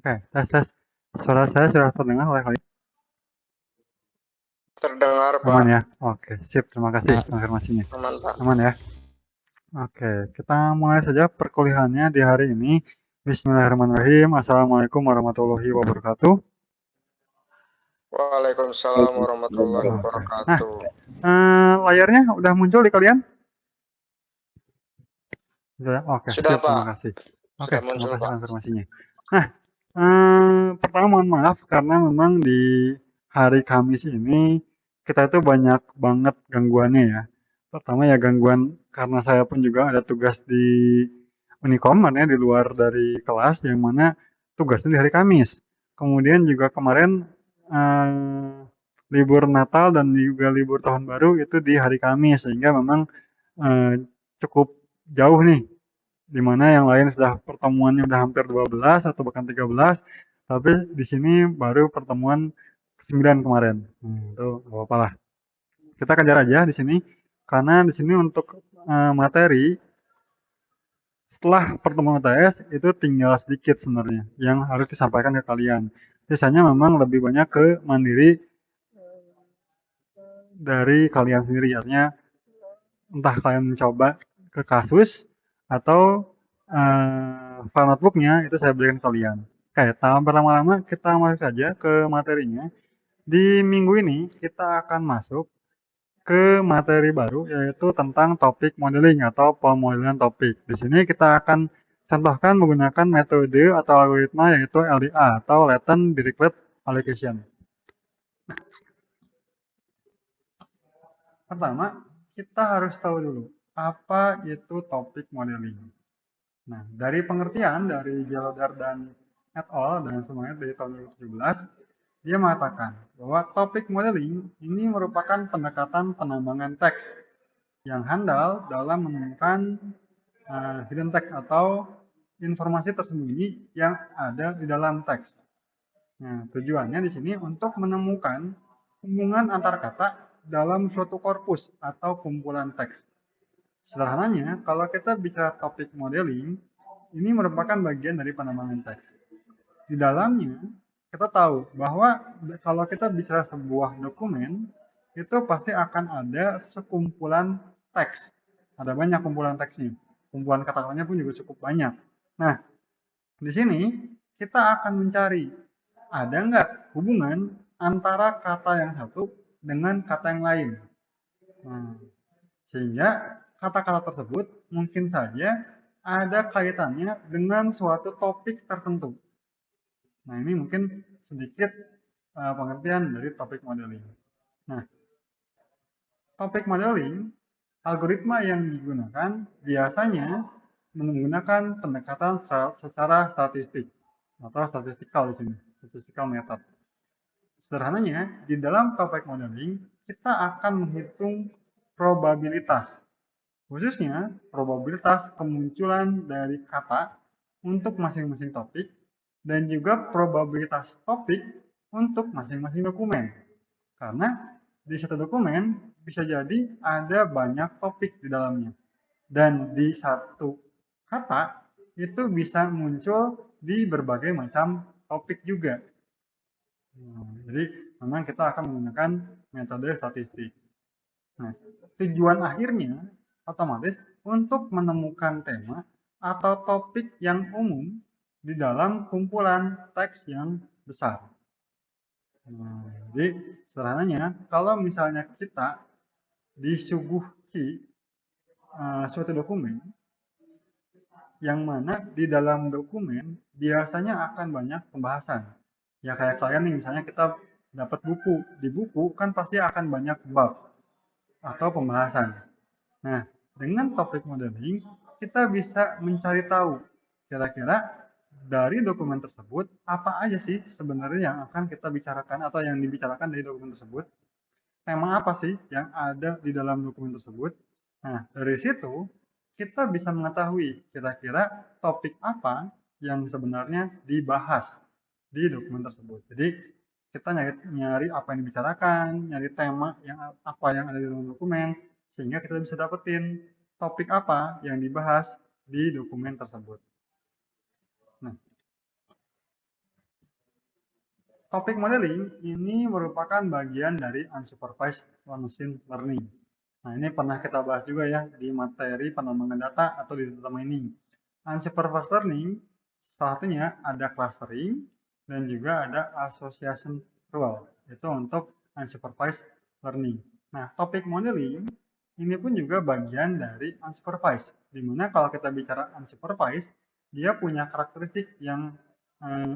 Oke, tes. Suara saya sudah terdengar oleh kalian? Terdengar, Aman Pak. ya? Oke, sip. Terima kasih konfirmasinya. Aman, Pak. Aman ya? Oke, kita mulai saja perkuliahannya di hari ini. Bismillahirrahmanirrahim. Assalamualaikum warahmatullahi wabarakatuh. Waalaikumsalam warahmatullahi Oke. Nah, wabarakatuh. layarnya udah muncul di kalian? Sudah ya? Oke, Sudah, sip. Terima Pak. kasih. Oke, Sudah terima muncul, kasih Pak. konfirmasinya. Nah, pertama mohon maaf karena memang di hari Kamis ini kita itu banyak banget gangguannya ya. Pertama ya gangguan karena saya pun juga ada tugas di Unikom, ya di luar dari kelas yang mana tugasnya di hari Kamis. Kemudian juga kemarin libur Natal dan juga libur Tahun Baru itu di hari Kamis sehingga memang cukup jauh nih di mana yang lain sudah pertemuannya udah hampir 12 atau bahkan 13, tapi di sini baru pertemuan 9 kemarin. Itu nggak apa-apa lah. Kita kejar aja di sini karena di sini untuk materi setelah pertemuan UTS itu tinggal sedikit sebenarnya yang harus disampaikan ke kalian. Sisanya memang lebih banyak ke mandiri dari kalian sendiri, artinya entah kalian mencoba ke kasus atau file notebooknya itu saya berikan kalian. Oke, tanpa berlama-lama kita masuk saja ke materinya. Di minggu ini kita akan masuk ke materi baru yaitu tentang topik modeling atau pemodelan topik. Di sini kita akan contohkan menggunakan metode atau algoritma yaitu LDA atau Latent Dirichlet Allocation. Pertama, kita harus tahu dulu apa itu topik modeling. Nah, dari pengertian dari Gelder dan et al. Dan semuanya dari tahun 2017, dia mengatakan bahwa topik modeling ini merupakan pendekatan penambangan teks yang handal dalam menemukan hidden text atau informasi tersembunyi yang ada di dalam teks. Nah, tujuannya di sini untuk menemukan hubungan antar kata dalam suatu korpus atau kumpulan teks. Sederhananya, kalau kita bicara topik modeling, ini merupakan bagian dari penambangan teks. Di dalamnya, kita tahu bahwa kalau kita bicara sebuah dokumen, itu pasti akan ada sekumpulan teks. Ada banyak kumpulan teksnya. Kumpulan kata-katanya pun juga cukup banyak. Nah, di sini kita akan mencari ada nggak hubungan antara kata yang satu dengan kata yang lain. Nah, sehingga kata-kata tersebut mungkin saja ada kaitannya dengan suatu topik tertentu. Nah, ini mungkin sedikit pengertian dari topik modeling. Nah, topik modeling, algoritma yang digunakan biasanya menggunakan pendekatan secara statistik atau statistikal di sini, statistical method. Sederhananya, di dalam topik modeling, kita akan menghitung probabilitas, khususnya probabilitas kemunculan dari kata untuk masing-masing topik dan juga probabilitas topik untuk masing-masing dokumen. Karena di satu dokumen bisa jadi ada banyak topik di dalamnya. Dan di satu kata itu bisa muncul di berbagai macam topik juga. Jadi memang kita akan menggunakan metode statistik. Nah, tujuan akhirnya otomatis untuk menemukan tema atau topik yang umum di dalam kumpulan teks yang besar. Nah, jadi sederhananya kalau misalnya kita disuguhi suatu dokumen yang mana di dalam dokumen biasanya akan banyak pembahasan. Ya kayak kalian nih misalnya kita dapat buku, di buku kan pasti akan banyak bab atau pembahasan. Nah, dengan topik modeling kita bisa mencari tahu kira-kira dari dokumen tersebut apa aja sih sebenarnya yang akan kita bicarakan atau yang dibicarakan dari dokumen tersebut. Tema apa sih yang ada di dalam dokumen tersebut. Nah, dari situ kita bisa mengetahui kira-kira topik apa yang sebenarnya dibahas di dokumen tersebut. Jadi kita nyari apa yang dibicarakan, nyari tema yang apa yang ada di dalam dokumen, sehingga kita bisa dapetin topik apa yang dibahas di dokumen tersebut. Nah, Topik modeling ini merupakan bagian dari unsupervised machine learning. Nah, ini pernah kita bahas juga ya di materi pengembangan data atau di data mining. Unsupervised learning, salah satunya ada clustering dan juga ada association rule. Itu untuk unsupervised learning. Nah, topik modeling ini pun juga bagian dari unsupervised. Dimana kalau kita bicara unsupervised, dia punya karakteristik yang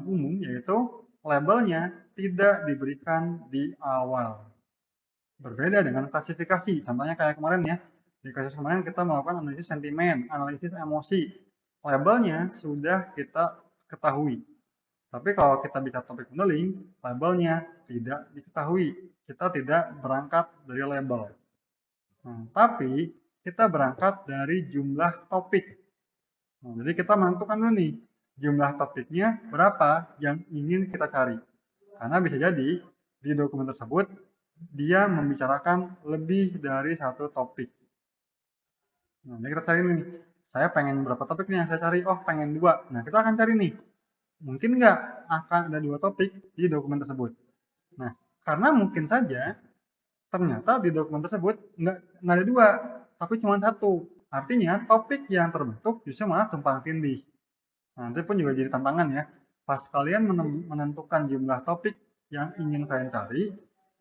umum, yaitu labelnya tidak diberikan di awal. Berbeda dengan klasifikasi, contohnya kayak kemarin ya, di kasus kemarin kita melakukan analisis sentimen, analisis emosi, labelnya sudah kita ketahui. Tapi kalau kita bicara topik modeling, labelnya tidak diketahui. Kita tidak berangkat dari label. Nah, tapi kita berangkat dari jumlah topik. Nah, jadi kita menentukan dulu nih, jumlah topiknya berapa yang ingin kita cari. Karena bisa jadi di dokumen tersebut dia membicarakan lebih dari satu topik. Nah, jadi kita cari nih, saya pengen berapa topik nih yang saya cari? Oh, pengen 2. Nah, kita akan cari nih, mungkin nggak akan ada 2 topik di dokumen tersebut. Nah, karena mungkin saja ternyata di dokumen tersebut nggak ada 2, tapi cuma 1. Artinya topik yang terbentuk justru malah tumpang tindih. Nah, nanti pun juga jadi tantangan ya. Pas kalian menentukan jumlah topik yang ingin kalian cari,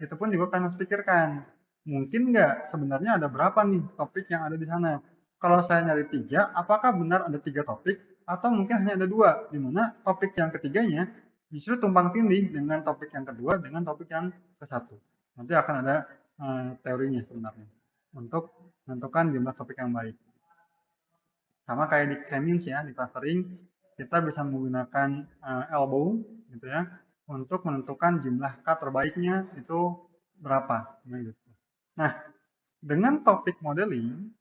itu pun juga kalian harus pikirkan. Mungkin nggak sebenarnya ada berapa nih topik yang ada di sana. Kalau saya nyari 3, apakah benar ada 3 topik? Atau mungkin hanya ada 2, di mana topik yang ketiganya justru tumpang tindih dengan topik yang kedua dengan topik yang ke satu. Nanti akan ada teorinya sebenarnya untuk menentukan jumlah topik yang baik. Sama kayak di K-means ya, di clustering, kita bisa menggunakan elbow gitu ya, untuk menentukan jumlah K terbaiknya itu berapa. Gitu. Nah, dengan topik modeling,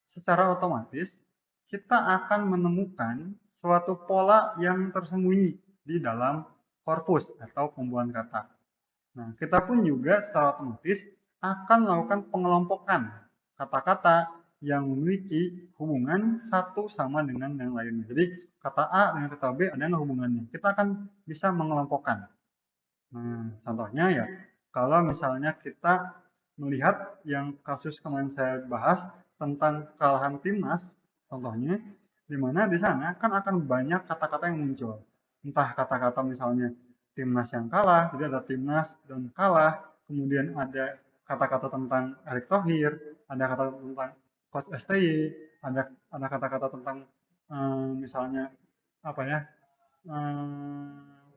secara otomatis kita akan menemukan suatu pola yang tersembunyi di dalam korpus atau pembuahan kata. Nah, kita pun juga secara otomatis akan melakukan pengelompokan kata-kata yang memiliki hubungan satu sama dengan yang lainnya. Jadi, kata A dengan kata B ada nggak hubungannya? Kita akan bisa mengelompokkan. Nah, contohnya ya, kalau misalnya kita melihat yang kasus kemarin saya bahas tentang kekalahan timnas, contohnya, di mana di sana kan akan banyak kata-kata yang muncul. Entah kata-kata misalnya timnas yang kalah, jadi ada timnas dan kalah, kemudian ada kata-kata tentang Erick Thohir, ada kata tentang Coach STY, ada kata-kata tentang misalnya apa ya,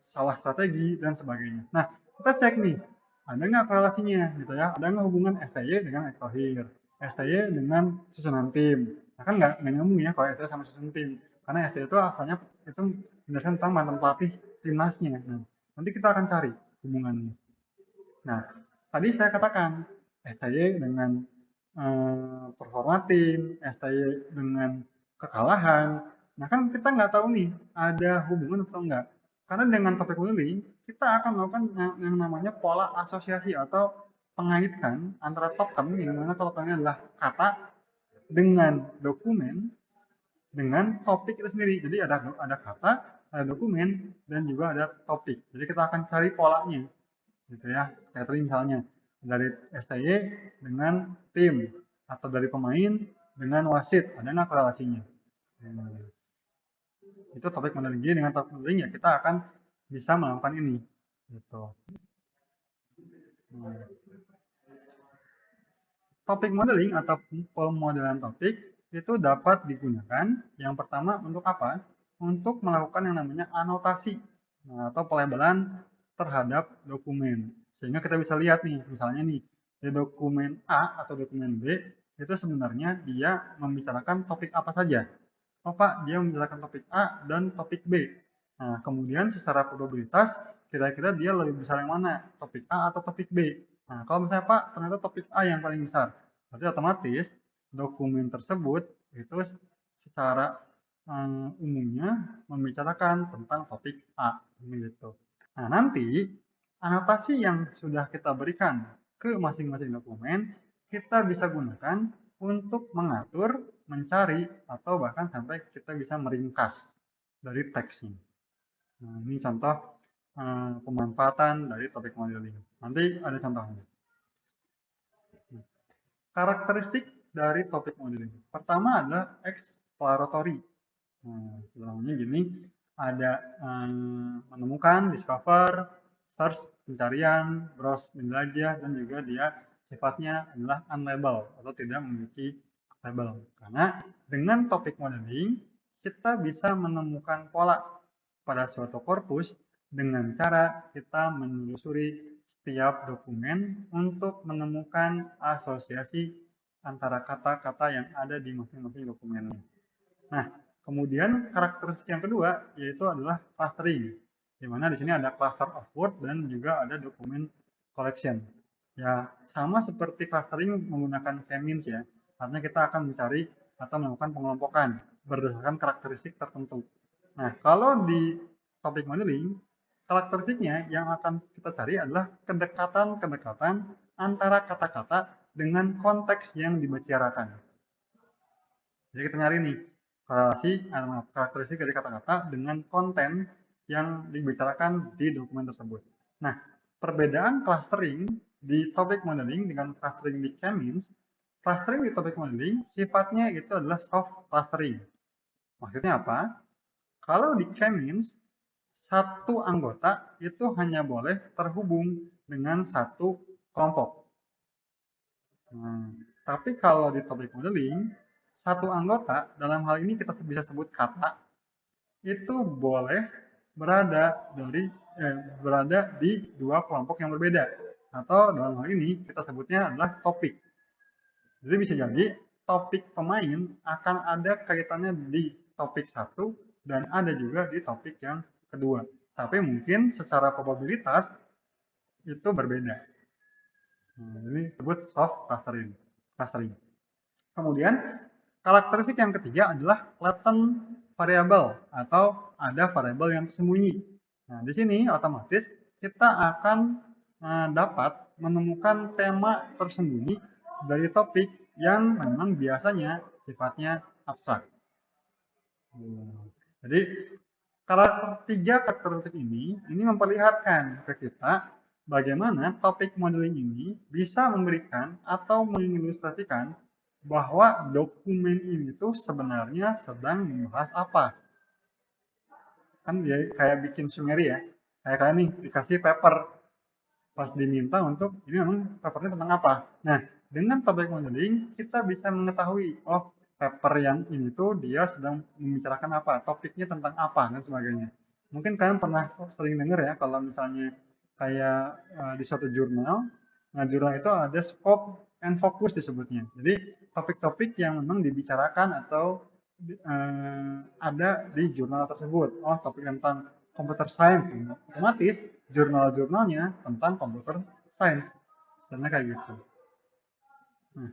salah strategi dan sebagainya. Nah, kita cek nih, ada nggak korelasinya gitu ya? Ada nggak hubungan STY dengan Erick Thohir, STY dengan susunan tim? Nah, kan nggak nyambung ya kalau STY sama susunan tim, karena STY itu asalnya itu menjelaskan tentang mantan pelatih timnasnya. Nah, nanti kita akan cari hubungannya. Nah, tadi saya katakan STY dengan performa tim, STY dengan kekalahan. Nah, kan kita nggak tahu nih ada hubungan atau enggak. Karena dengan topik modeling, kita akan melakukan yang namanya pola asosiasi atau pengaitkan antara token, yang mana tokennya adalah kata dengan dokumen dengan topik itu sendiri. Jadi ada kata, ada dokumen, dan juga ada topik. Jadi kita akan cari polanya, gitu ya. Kayak tadi misalnya dari STY dengan tim atau dari pemain dengan wasit, ada nggak korelasinya? Itu topik modeling. Jadi dengan topik modeling ya kita akan bisa melakukan ini, gitu. Topik modeling atau pemodelan topik itu dapat digunakan yang pertama untuk apa? Untuk melakukan yang namanya anotasi atau pelabelan terhadap dokumen. Sehingga kita bisa lihat nih, misalnya nih, di dokumen A atau dokumen B, itu sebenarnya dia membicarakan topik apa saja. Oh Pak, dia membicarakan topik A dan topik B. Nah, kemudian secara probabilitas, kira-kira dia lebih besar yang mana? Topik A atau topik B? Nah, kalau misalnya Pak, ternyata topik A yang paling besar. Berarti otomatis dokumen tersebut itu secara umumnya membicarakan tentang topik A. Gitu. Nah, nanti anotasi yang sudah kita berikan ke masing-masing dokumen, kita bisa gunakan untuk mengatur, mencari, atau bahkan sampai kita bisa meringkas dari teksnya. Nah, ini contoh pemanfaatan dari topik modeling. Nanti ada contohnya. Karakteristik dari topik modeling. Pertama adalah exploratory. Namanya gini, ada menemukan, discover, search, pencarian, browse, menjelajah, dan juga dia sifatnya adalah unlabel atau tidak memiliki label. Karena dengan topik modeling, kita bisa menemukan pola pada suatu korpus dengan cara kita menelusuri setiap dokumen untuk menemukan asosiasi antara kata-kata yang ada di masing-masing dokumennya. Nah, kemudian karakteristik yang kedua yaitu adalah clustering, di mana di sini ada cluster of word dan juga ada dokumen collection. Ya, sama seperti clustering menggunakan k-means ya, karena kita akan mencari atau melakukan pengelompokan berdasarkan karakteristik tertentu. Nah, kalau di topik modeling, karakteristiknya yang akan kita cari adalah kedekatan-kedekatan antara kata-kata dengan konteks yang dibicarakan. Jadi kita nyari nih, karakteristik dari kata-kata dengan konten yang dibicarakan di dokumen tersebut. Nah, perbedaan clustering di topik modeling dengan clustering di k-means, clustering di topik modeling sifatnya itu adalah soft clustering. Maksudnya apa? Kalau di k-means, satu anggota itu hanya boleh terhubung dengan satu kelompok. Tapi kalau di topik modeling, satu anggota, dalam hal ini kita bisa sebut kata, itu boleh berada di dua kelompok yang berbeda. Atau dalam hal ini kita sebutnya adalah topik. Jadi bisa jadi topik pemain akan ada kaitannya di topik satu dan ada juga di topik yang kedua. Tapi mungkin secara probabilitas itu berbeda. Ini disebut soft clustering. Kemudian karakteristik yang ketiga adalah latent variable atau ada variabel yang tersembunyi. Nah, di sini otomatis kita akan dapat menemukan tema tersembunyi dari topik yang memang biasanya sifatnya abstrak. Jadi tiga karakteristik ini memperlihatkan ke kita bagaimana topik modeling ini bisa memberikan atau mengilustrasikan bahwa dokumen ini tuh sebenarnya sedang membahas apa. Kan dia kayak bikin summary ya. Kayak nih dikasih paper pas diminta untuk ini memang papernya tentang apa. Nah, dengan topik modeling kita bisa mengetahui, oh paper yang ini tuh dia sedang membicarakan apa, topiknya tentang apa dan sebagainya. Mungkin kalian pernah sering dengar ya kalau misalnya kayak di suatu jurnal, nah jurnal itu ada scope and focus disebutnya. Jadi topik-topik yang memang dibicarakan atau ada di jurnal tersebut. Oh, topik tentang computer science, otomatis jurnal-jurnalnya tentang computer science, misalnya kayak gitu. Nah,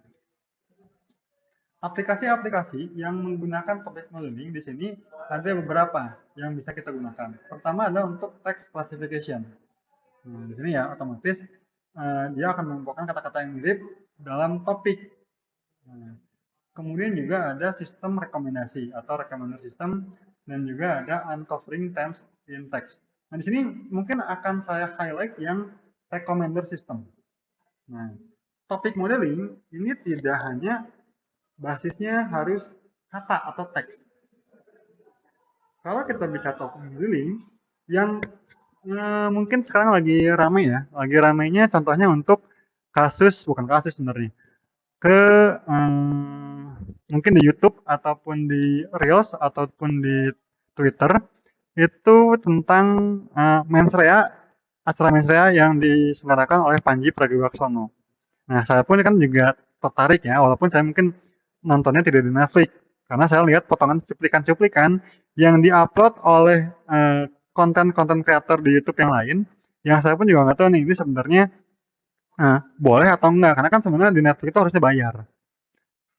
aplikasi-aplikasi yang menggunakan topik modeling di sini ada beberapa yang bisa kita gunakan. Pertama adalah untuk text classification. Nah, di sini ya otomatis dia akan mengumpulkan kata-kata yang mirip dalam topik. Nah, kemudian juga ada sistem rekomendasi atau recommender system dan juga ada uncovering terms in text. Nah, di sini mungkin akan saya highlight yang recommender system. Nah, topik modeling ini tidak hanya basisnya harus kata atau teks. Kalau kita bicara topik modeling, yang mungkin sekarang lagi ramai ya, lagi ramainya contohnya untuk bukan kasus sebenarnya, ke mungkin di YouTube ataupun di Reels ataupun di Twitter itu tentang mensrea, acara mensrea yang diselenggarakan oleh Panji Pragiwaksono. Nah, saya pun kan juga tertarik ya, walaupun saya mungkin nontonnya tidak di Netflix, karena saya lihat potongan cuplikan-cuplikan yang diupload oleh konten-konten kreator di YouTube yang lain, yang saya pun juga nggak tahu nih ini sebenarnya boleh atau enggak, karena kan sebenarnya di Netflix itu harusnya bayar.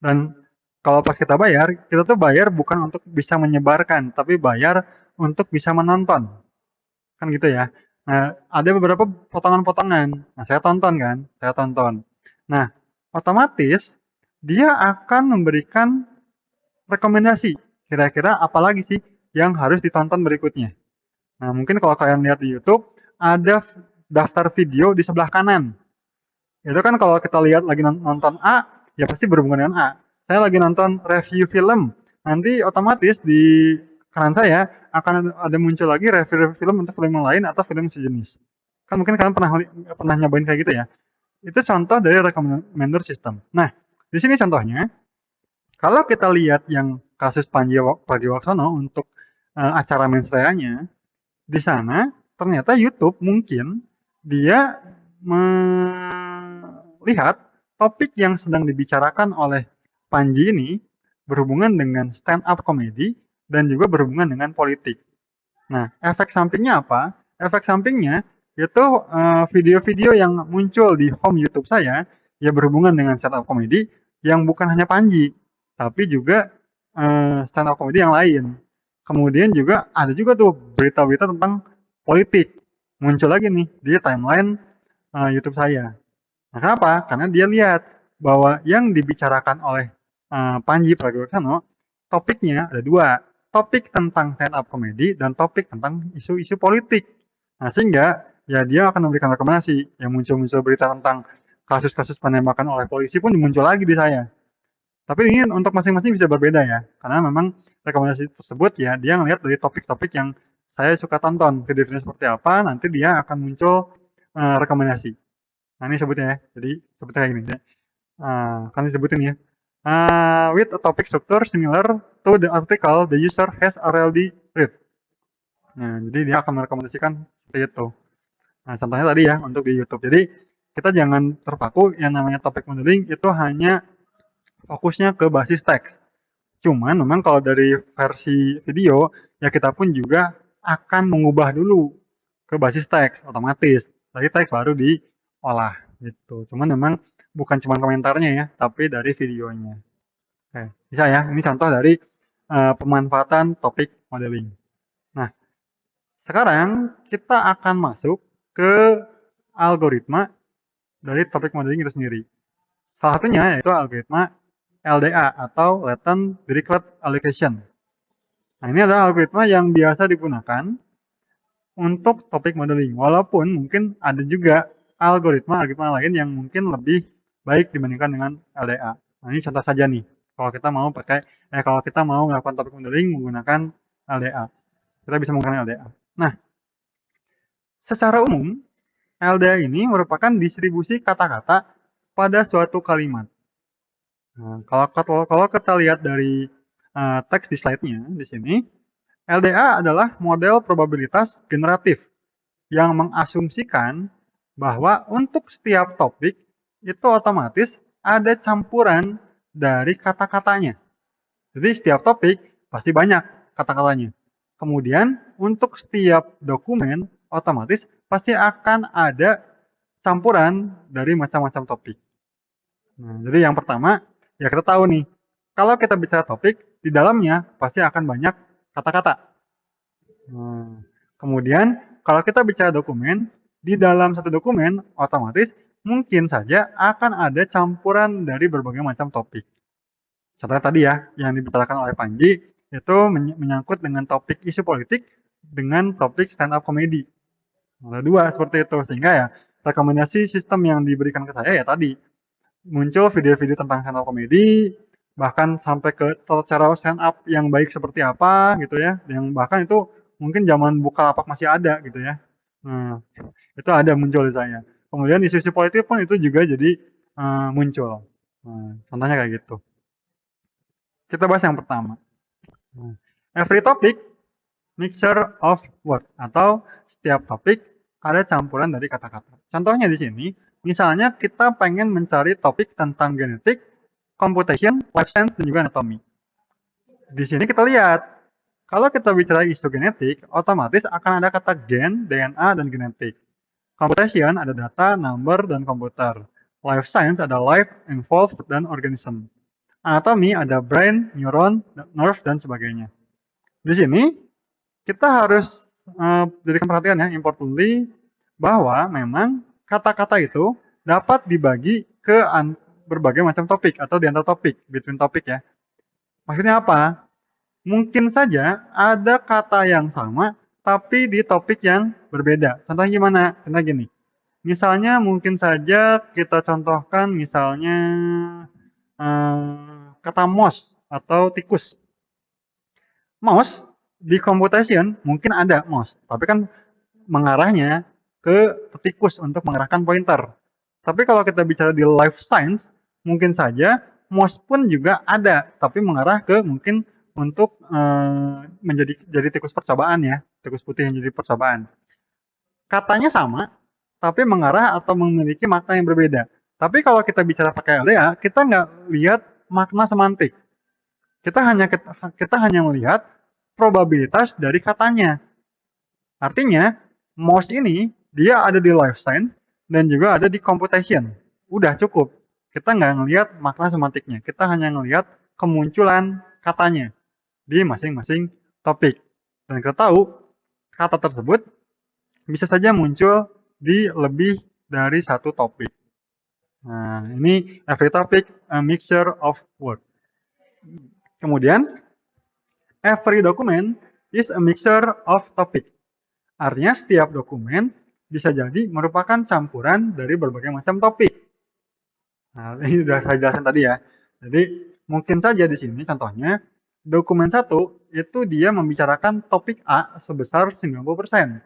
Dan kalau pas kita tuh bayar bukan untuk bisa menyebarkan, tapi bayar untuk bisa menonton. Kan gitu ya. Nah, ada beberapa potongan-potongan. Nah, saya tonton. Nah, otomatis dia akan memberikan rekomendasi. Kira-kira apa lagi sih yang harus ditonton berikutnya. Nah, mungkin kalau kalian lihat di YouTube, ada daftar video di sebelah kanan. Itu kan kalau kita lihat lagi nonton A, ya pasti berhubungan dengan A. Saya lagi nonton review film, nanti otomatis di kanan saya akan ada muncul lagi review film untuk film yang lain atau film sejenis. Kan mungkin kalian pernah nyobain kayak gitu ya. Itu contoh dari recommender system. Nah, di sini contohnya, kalau kita lihat yang kasus Panji Pragiwaksono untuk acara mensreanya, di sana ternyata YouTube mungkin dia melihat topik yang sedang dibicarakan oleh Panji ini berhubungan dengan stand up comedy dan juga berhubungan dengan politik. Nah, efek sampingnya apa? Efek sampingnya itu video-video yang muncul di home YouTube saya ya berhubungan dengan stand up comedy yang bukan hanya Panji, tapi juga stand up comedy yang lain. Kemudian juga ada juga tuh berita-berita tentang politik muncul lagi nih di timeline YouTube saya. Nah, kenapa? Karena dia lihat bahwa yang dibicarakan oleh Panji Pragiwaksono topiknya ada dua, topik tentang stand up comedy dan topik tentang isu-isu politik. Nah, sehingga ya dia akan memberikan rekomendasi yang muncul-muncul berita tentang kasus-kasus penembakan oleh polisi pun muncul lagi di saya. Tapi ini untuk masing-masing bisa berbeda ya, karena memang rekomendasi tersebut ya dia ngelihat dari topik-topik yang saya suka tonton, video-video seperti apa, nanti dia akan muncul rekomendasi. Nah ini sebutnya ya, jadi sebutnya kayak gini ya. Kan disebutin ya. With a topic structure similar to the article the user has already read. Nah, jadi dia akan merekomendasikan seperti itu. Nah, contohnya tadi ya untuk di YouTube. Jadi kita jangan terpaku yang namanya topik modeling itu hanya fokusnya ke basis teks. Cuman memang kalau dari versi video ya kita pun juga akan mengubah dulu ke basis teks otomatis. Dari teks baru diolah gitu. Cuman memang bukan cuma komentarnya ya, tapi dari videonya. Oke, bisa ya. Ini contoh dari pemanfaatan topik modeling. Nah, sekarang kita akan masuk ke algoritma dari topik modeling itu sendiri. Salah satunya yaitu algoritma LDA atau Latent Dirichlet Allocation. Nah, ini adalah algoritma yang biasa digunakan untuk topik modeling. Walaupun mungkin ada juga algoritma lain yang mungkin lebih baik dibandingkan dengan LDA. Nah, ini contoh saja nih. Kalau kita mau melakukan topik modeling menggunakan LDA, kita bisa menggunakan LDA. Nah, secara umum LDA ini merupakan distribusi kata-kata pada suatu kalimat. Nah, kalau kita lihat dari teks di slide-nya di sini, LDA adalah model probabilitas generatif yang mengasumsikan bahwa untuk setiap topik itu otomatis ada campuran dari kata-katanya. Jadi setiap topik pasti banyak kata-katanya. Kemudian untuk setiap dokumen otomatis pasti akan ada campuran dari macam-macam topik. Nah, jadi yang pertama ya kita tahu nih, kalau kita bicara topik di dalamnya pasti akan banyak kata-kata. Nah, kemudian kalau kita bicara dokumen, di dalam satu dokumen otomatis mungkin saja akan ada campuran dari berbagai macam topik. Contohnya tadi ya, yang dibicarakan oleh Panji itu menyangkut dengan topik isu politik dengan topik stand up comedy. Ada dua seperti itu, sehingga ya rekomendasi sistem yang diberikan ke saya ya tadi muncul video-video tentang stand up comedy, bahkan sampai ke cara stand up yang baik seperti apa gitu ya, yang bahkan itu mungkin zaman Bukalapak masih ada gitu ya. Nah, itu ada muncul di saya. Kemudian isu-isu politik pun itu juga jadi muncul. Nah, contohnya kayak gitu. Kita bahas yang pertama. Nah, every topic mixture of word atau setiap topik ada campuran dari kata-kata. Contohnya di sini, misalnya kita pengen mencari topik tentang genetik, computation, life science, dan juga anatomy. Di sini kita lihat, kalau kita bicara isu genetik, otomatis akan ada kata gen, DNA, dan genetik. Computation ada data, number, dan komputer. Life science ada life, involved, dan organism. Anatomy ada brain, neuron, nerve, dan sebagainya. Di sini kita harus jadikan perhatian ya, importantly, bahwa memang kata-kata itu dapat dibagi ke berbagai macam topik atau di antara topik, between topik ya. Maksudnya apa? Mungkin saja ada kata yang sama tapi di topik yang berbeda. Contohnya gimana? Contohnya gini. Misalnya mungkin saja kita contohkan misalnya kata mouse atau tikus. Mouse di computation mungkin ada mouse, tapi kan mengarahnya ke tikus untuk mengarahkan pointer. Tapi kalau kita bicara di life science, mungkin saja mouse pun juga ada, tapi mengarah ke mungkin untuk jadi tikus percobaan ya, tikus putih yang jadi percobaan. Katanya sama, tapi mengarah atau memiliki makna yang berbeda. Tapi kalau kita bicara pakai LDA, kita nggak lihat makna semantik. Kita hanya melihat probabilitas dari katanya. Artinya, mouse ini dia ada di life science dan juga ada di computation. Udah cukup. Kita nggak ngelihat makna semantiknya. Kita hanya ngelihat kemunculan katanya di masing-masing topik. Dan kita tahu kata tersebut bisa saja muncul di lebih dari satu topik. Nah, ini every topic a mixture of word. Kemudian, every document is a mixture of topic. Artinya setiap dokumen bisa jadi merupakan campuran dari berbagai macam topik. Nah, ini sudah saya jelaskan tadi ya. Jadi, mungkin saja di sini contohnya, dokumen 1 itu dia membicarakan topik A sebesar 90%.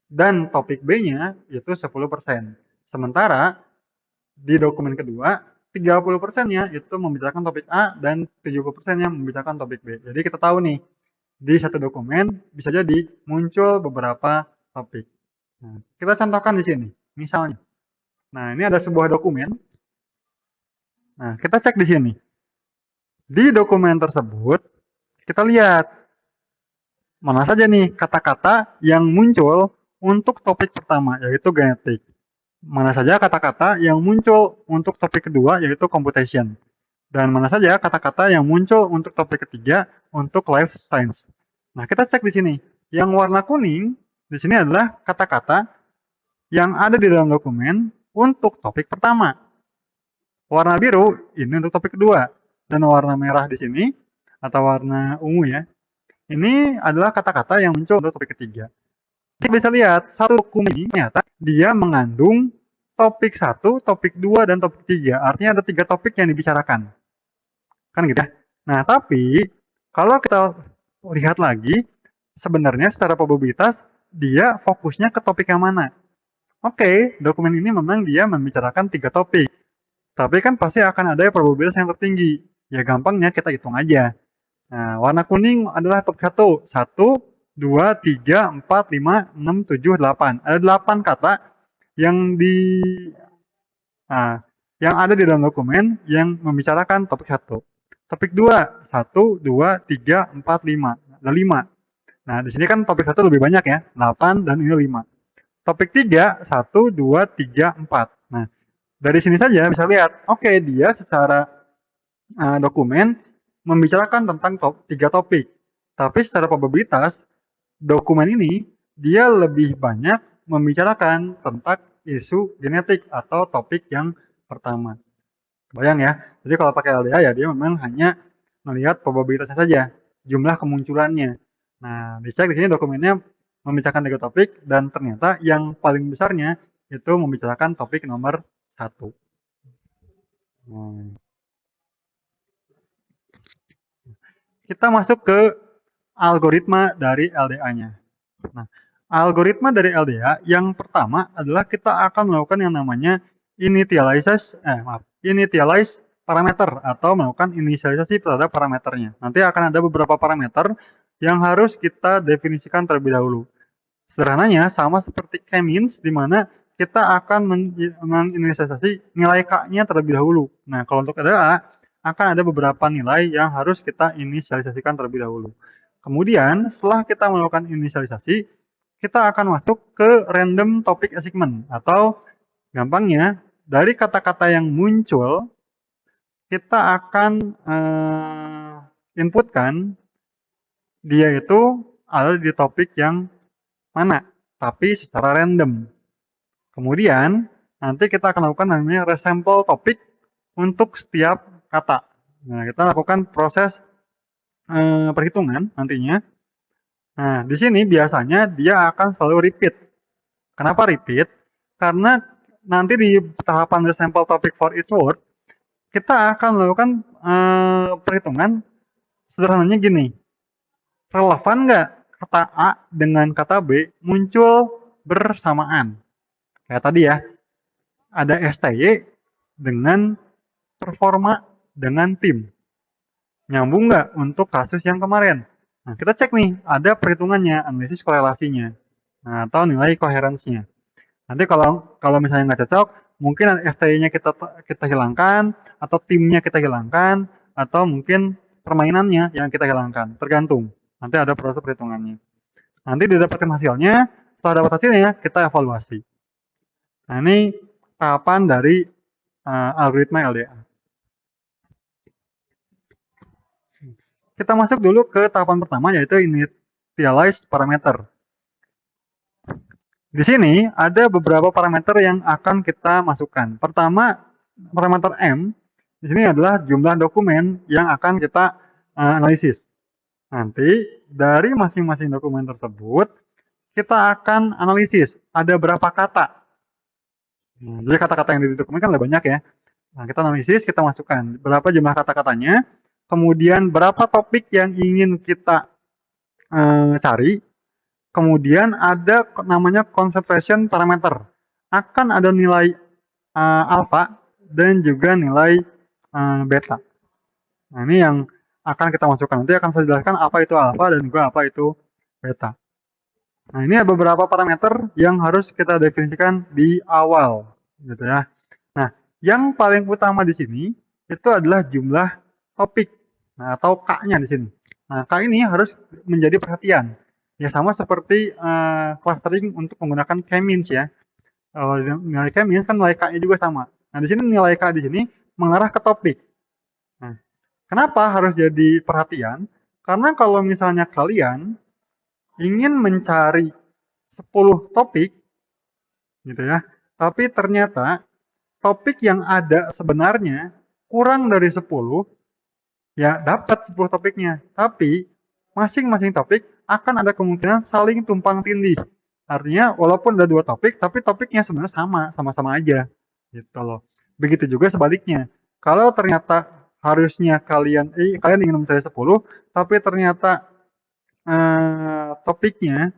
Dan topik B-nya itu 10%. Sementara di dokumen kedua, 30%-nya itu membicarakan topik A dan 70%-nya membicarakan topik B. Jadi kita tahu nih, di satu dokumen bisa jadi muncul beberapa topik. Nah, kita contohkan di sini, misalnya. Nah, ini ada sebuah dokumen. Nah, kita cek di sini. Di dokumen tersebut, kita lihat mana saja nih kata-kata yang muncul untuk topik pertama, yaitu genetik. Mana saja kata-kata yang muncul untuk topik kedua, yaitu computation. Dan mana saja kata-kata yang muncul untuk topik ketiga, untuk life science. Nah, kita cek di sini. Yang warna kuning, di sini adalah kata-kata yang ada di dalam dokumen untuk topik pertama. Warna biru, ini untuk topik kedua. Dan warna merah di sini, atau warna ungu ya, ini adalah kata-kata yang muncul untuk topik ketiga. Kita bisa lihat, satu dokumen ini ternyata dia mengandung topik 1, topik 2, dan topik 3. Artinya ada 3 topik yang dibicarakan. Kan gitu ya. Nah, tapi kalau kita lihat lagi, sebenarnya secara probabilitas dia fokusnya ke topik yang mana. Oke, dokumen ini memang dia membicarakan 3 topik. Tapi kan pasti akan ada probabilitas yang tertinggi. Ya gampangnya kita hitung aja. Nah, warna kuning adalah topik 1. 1, 2, 3, 4, 5, 6, 7, 8. Ada 8 kata yang yang ada di dalam dokumen yang membicarakan topik 1. Topik 2, 1, 2, 3, 4, 5. Ada 5. Nah, di sini kan topik 1 lebih banyak ya, 8 dan ini 5. Topik 3, 1, 2, 3, 4. Nah, dari sini saja bisa lihat, oke, dia secara dokumen membicarakan tentang 3 topik. Tapi secara probabilitas, dokumen ini dia lebih banyak membicarakan tentang isu genetik atau topik yang pertama. Bayang ya, jadi kalau pakai LDA ya dia memang hanya melihat probabilitasnya saja, jumlah kemunculannya. Nah, dicek di sini dokumennya membicarakan 3 topik dan ternyata yang paling besarnya itu membicarakan topik nomor 1. Kita masuk ke algoritma dari LDA-nya. Nah, algoritma dari LDA yang pertama adalah kita akan melakukan yang namanya initialize parameter atau melakukan inisialisasi terhadap parameternya. Nanti akan ada beberapa parameter yang harus kita definisikan terlebih dahulu. Sederhananya sama seperti k-means di mana kita akan menginisialisasi nilai k-nya terlebih dahulu. Nah, kalau untuk LDA akan ada beberapa nilai yang harus kita inisialisasikan terlebih dahulu. Kemudian setelah kita melakukan inisialisasi, kita akan masuk ke random topic assignment atau gampangnya dari kata-kata yang muncul kita akan inputkan dia itu ada di topik yang mana, tapi secara random. Kemudian nanti kita akan lakukan namanya resample topik untuk setiap kata. Nah, kita lakukan proses perhitungan nantinya. Nah, di sini biasanya dia akan selalu repeat. Kenapa repeat? Karena nanti di tahapan the sample topic for each word, kita akan melakukan perhitungan sederhananya gini. Relevan nggak kata A dengan kata B muncul bersamaan? Kayak tadi ya, ada STY dengan performa dengan tim. Nyambung nggak untuk kasus yang kemarin? Nah, kita cek nih, ada perhitungannya, analisis korelasinya, nah, atau nilai koherensinya. Nanti kalau kalau misalnya nggak cocok, mungkin STY-nya kita hilangkan, atau timnya kita hilangkan, atau mungkin permainannya yang kita hilangkan, tergantung. Nanti ada proses perhitungannya. Nanti didapatkan hasilnya, setelah dapat hasilnya, kita evaluasi. Nah, ini tahapan dari algoritma LDA. Kita masuk dulu ke tahapan pertama, yaitu initialize parameter. Di sini ada beberapa parameter yang akan kita masukkan. Pertama, parameter M. Di sini adalah jumlah dokumen yang akan kita analisis. Nanti dari masing-masing dokumen tersebut, kita akan analisis ada berapa kata. Jadi kata-kata yang di dokumen kan ada banyak ya. Nah, kita analisis, kita masukkan berapa jumlah kata-katanya, kemudian berapa topik yang ingin kita cari, kemudian ada namanya concentration parameter. Akan ada nilai alpha dan juga nilai beta. Nah, ini yang akan kita masukkan. Nanti akan saya jelaskan apa itu alpha dan juga apa itu beta. Nah, ini ada beberapa parameter yang harus kita definisikan di awal, gitu ya. Nah, yang paling utama di sini itu adalah jumlah topik, nah, atau K-nya di sini. Nah, K ini harus menjadi perhatian. Ya sama seperti clustering untuk menggunakan k-means ya. Kalau nilai k-means kan nilai K-nya juga sama. Nah, di sini nilai K di sini mengarah ke topik. Nah, kenapa harus jadi perhatian? Karena kalau misalnya kalian ingin mencari 10 topik gitu ya, tapi ternyata topik yang ada sebenarnya kurang dari 10, ya dapat 10 topiknya. Tapi masing-masing topik akan ada kemungkinan saling tumpang tindih. Artinya walaupun ada 2 topik, tapi topiknya sebenarnya sama-sama aja. Gitu loh. Begitu juga sebaliknya. Kalau ternyata harusnya kalian ingin mencari 10, tapi ternyata topiknya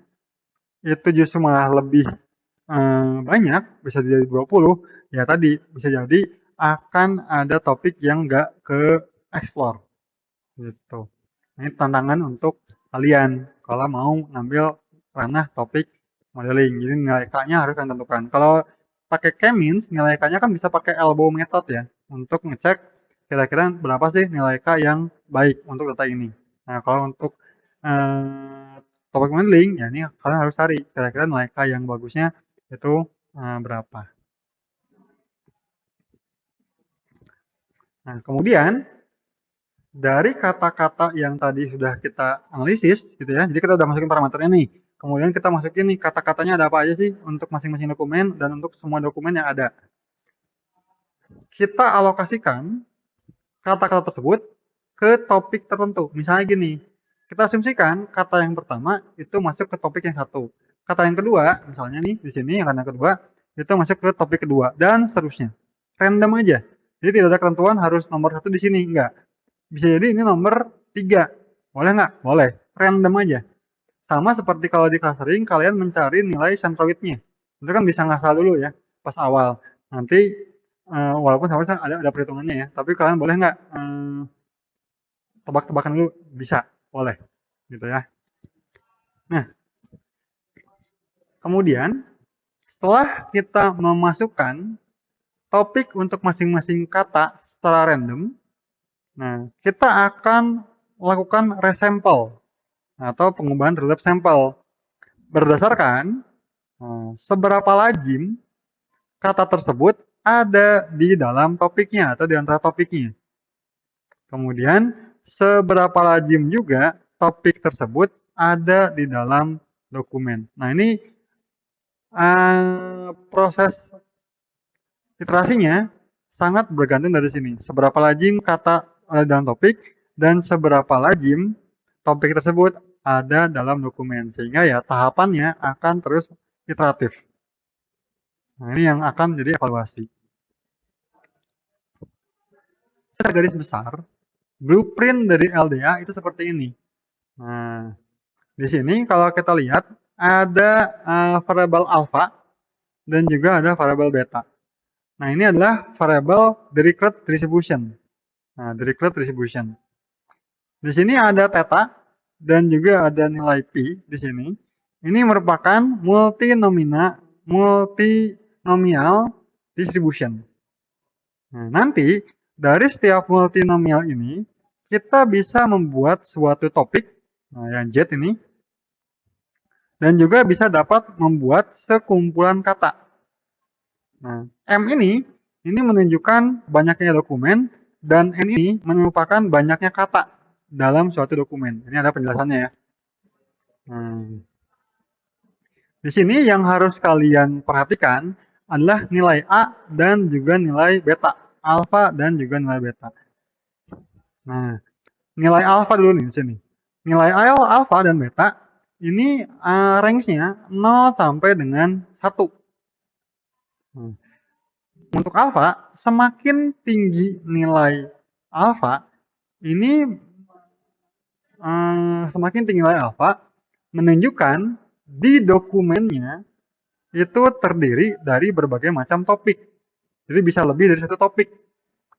itu justru malah lebih banyak, bisa jadi 20, ya tadi bisa jadi akan ada topik yang nggak ke explore gitu. Ini tantangan untuk kalian kalau mau ngambil ranah topik modeling. Jadi nilai K-nya harus kalian tentukan. Kalau pakai k-means, nilai K-nya kan bisa pakai elbow method ya, untuk ngecek kira-kira berapa sih nilai K yang baik untuk data ini. Nah, kalau untuk topik modeling, ya ini kalian harus cari kira-kira nilai K yang bagusnya itu berapa. Nah, kemudian dari kata-kata yang tadi sudah kita analisis, gitu ya. Jadi kita udah masukin parameternya nih. Kemudian kita masukin nih kata-katanya ada apa aja sih untuk masing-masing dokumen dan untuk semua dokumen yang ada. Kita alokasikan kata-kata tersebut ke topik tertentu. Misalnya gini, kita asumsikan kata yang pertama itu masuk ke topik yang satu. Kata yang kedua, misalnya nih di sini yang kedua itu masuk ke topik kedua dan seterusnya. Random aja. Jadi tidak ada ketentuan harus nomor 1 di sini, enggak. Bisa jadi ini nomor 3. Boleh nggak? Boleh. Random aja. Sama seperti kalau di clustering, kalian mencari nilai centroidnya. Itu kan bisa ngasal dulu ya, pas awal. Nanti, walaupun seharusnya ada perhitungannya ya, tapi kalian boleh nggak tebak-tebakan dulu? Bisa, boleh. Gitu ya. Nah, kemudian setelah kita memasukkan topik untuk masing-masing kata secara random, nah, kita akan lakukan resample atau pengubahan terhadap sampel berdasarkan seberapa lazim kata tersebut ada di dalam topiknya atau di antara topiknya. Kemudian seberapa lazim juga topik tersebut ada di dalam dokumen. Nah, ini proses iterasinya sangat bergantung dari sini. Seberapa lazim kata dalam topik dan seberapa lazim topik tersebut ada dalam dokumen. Sehingga ya tahapannya akan terus iteratif. Nah, ini yang akan menjadi evaluasi. Secara garis besar, blueprint dari LDA itu seperti ini. Nah, di sini kalau kita lihat ada variabel alpha dan juga ada variabel beta. Nah, ini adalah variabel Dirichlet distribution. Nah, Dirichlet distribution. Di sini ada theta dan juga ada nilai pi di sini. Ini merupakan multinomial distribution. Nah, nanti dari setiap multinomial ini kita bisa membuat suatu topik, nah yang Z ini, dan juga bisa dapat membuat sekumpulan kata. Nah, M ini menunjukkan banyaknya dokumen dan N ini merupakan banyaknya kata dalam suatu dokumen. Ini ada penjelasannya ya. Di sini yang harus kalian perhatikan adalah nilai A dan juga nilai beta, alfa dan juga nilai beta. Nah, nilai alfa dulu nih di sini. Nilai alfa dan beta ini range-nya 0 sampai dengan 1. Untuk alfa, semakin tinggi nilai alfa, ini semakin tinggi nilai alfa menunjukkan di dokumennya itu terdiri dari berbagai macam topik. Jadi bisa lebih dari satu topik.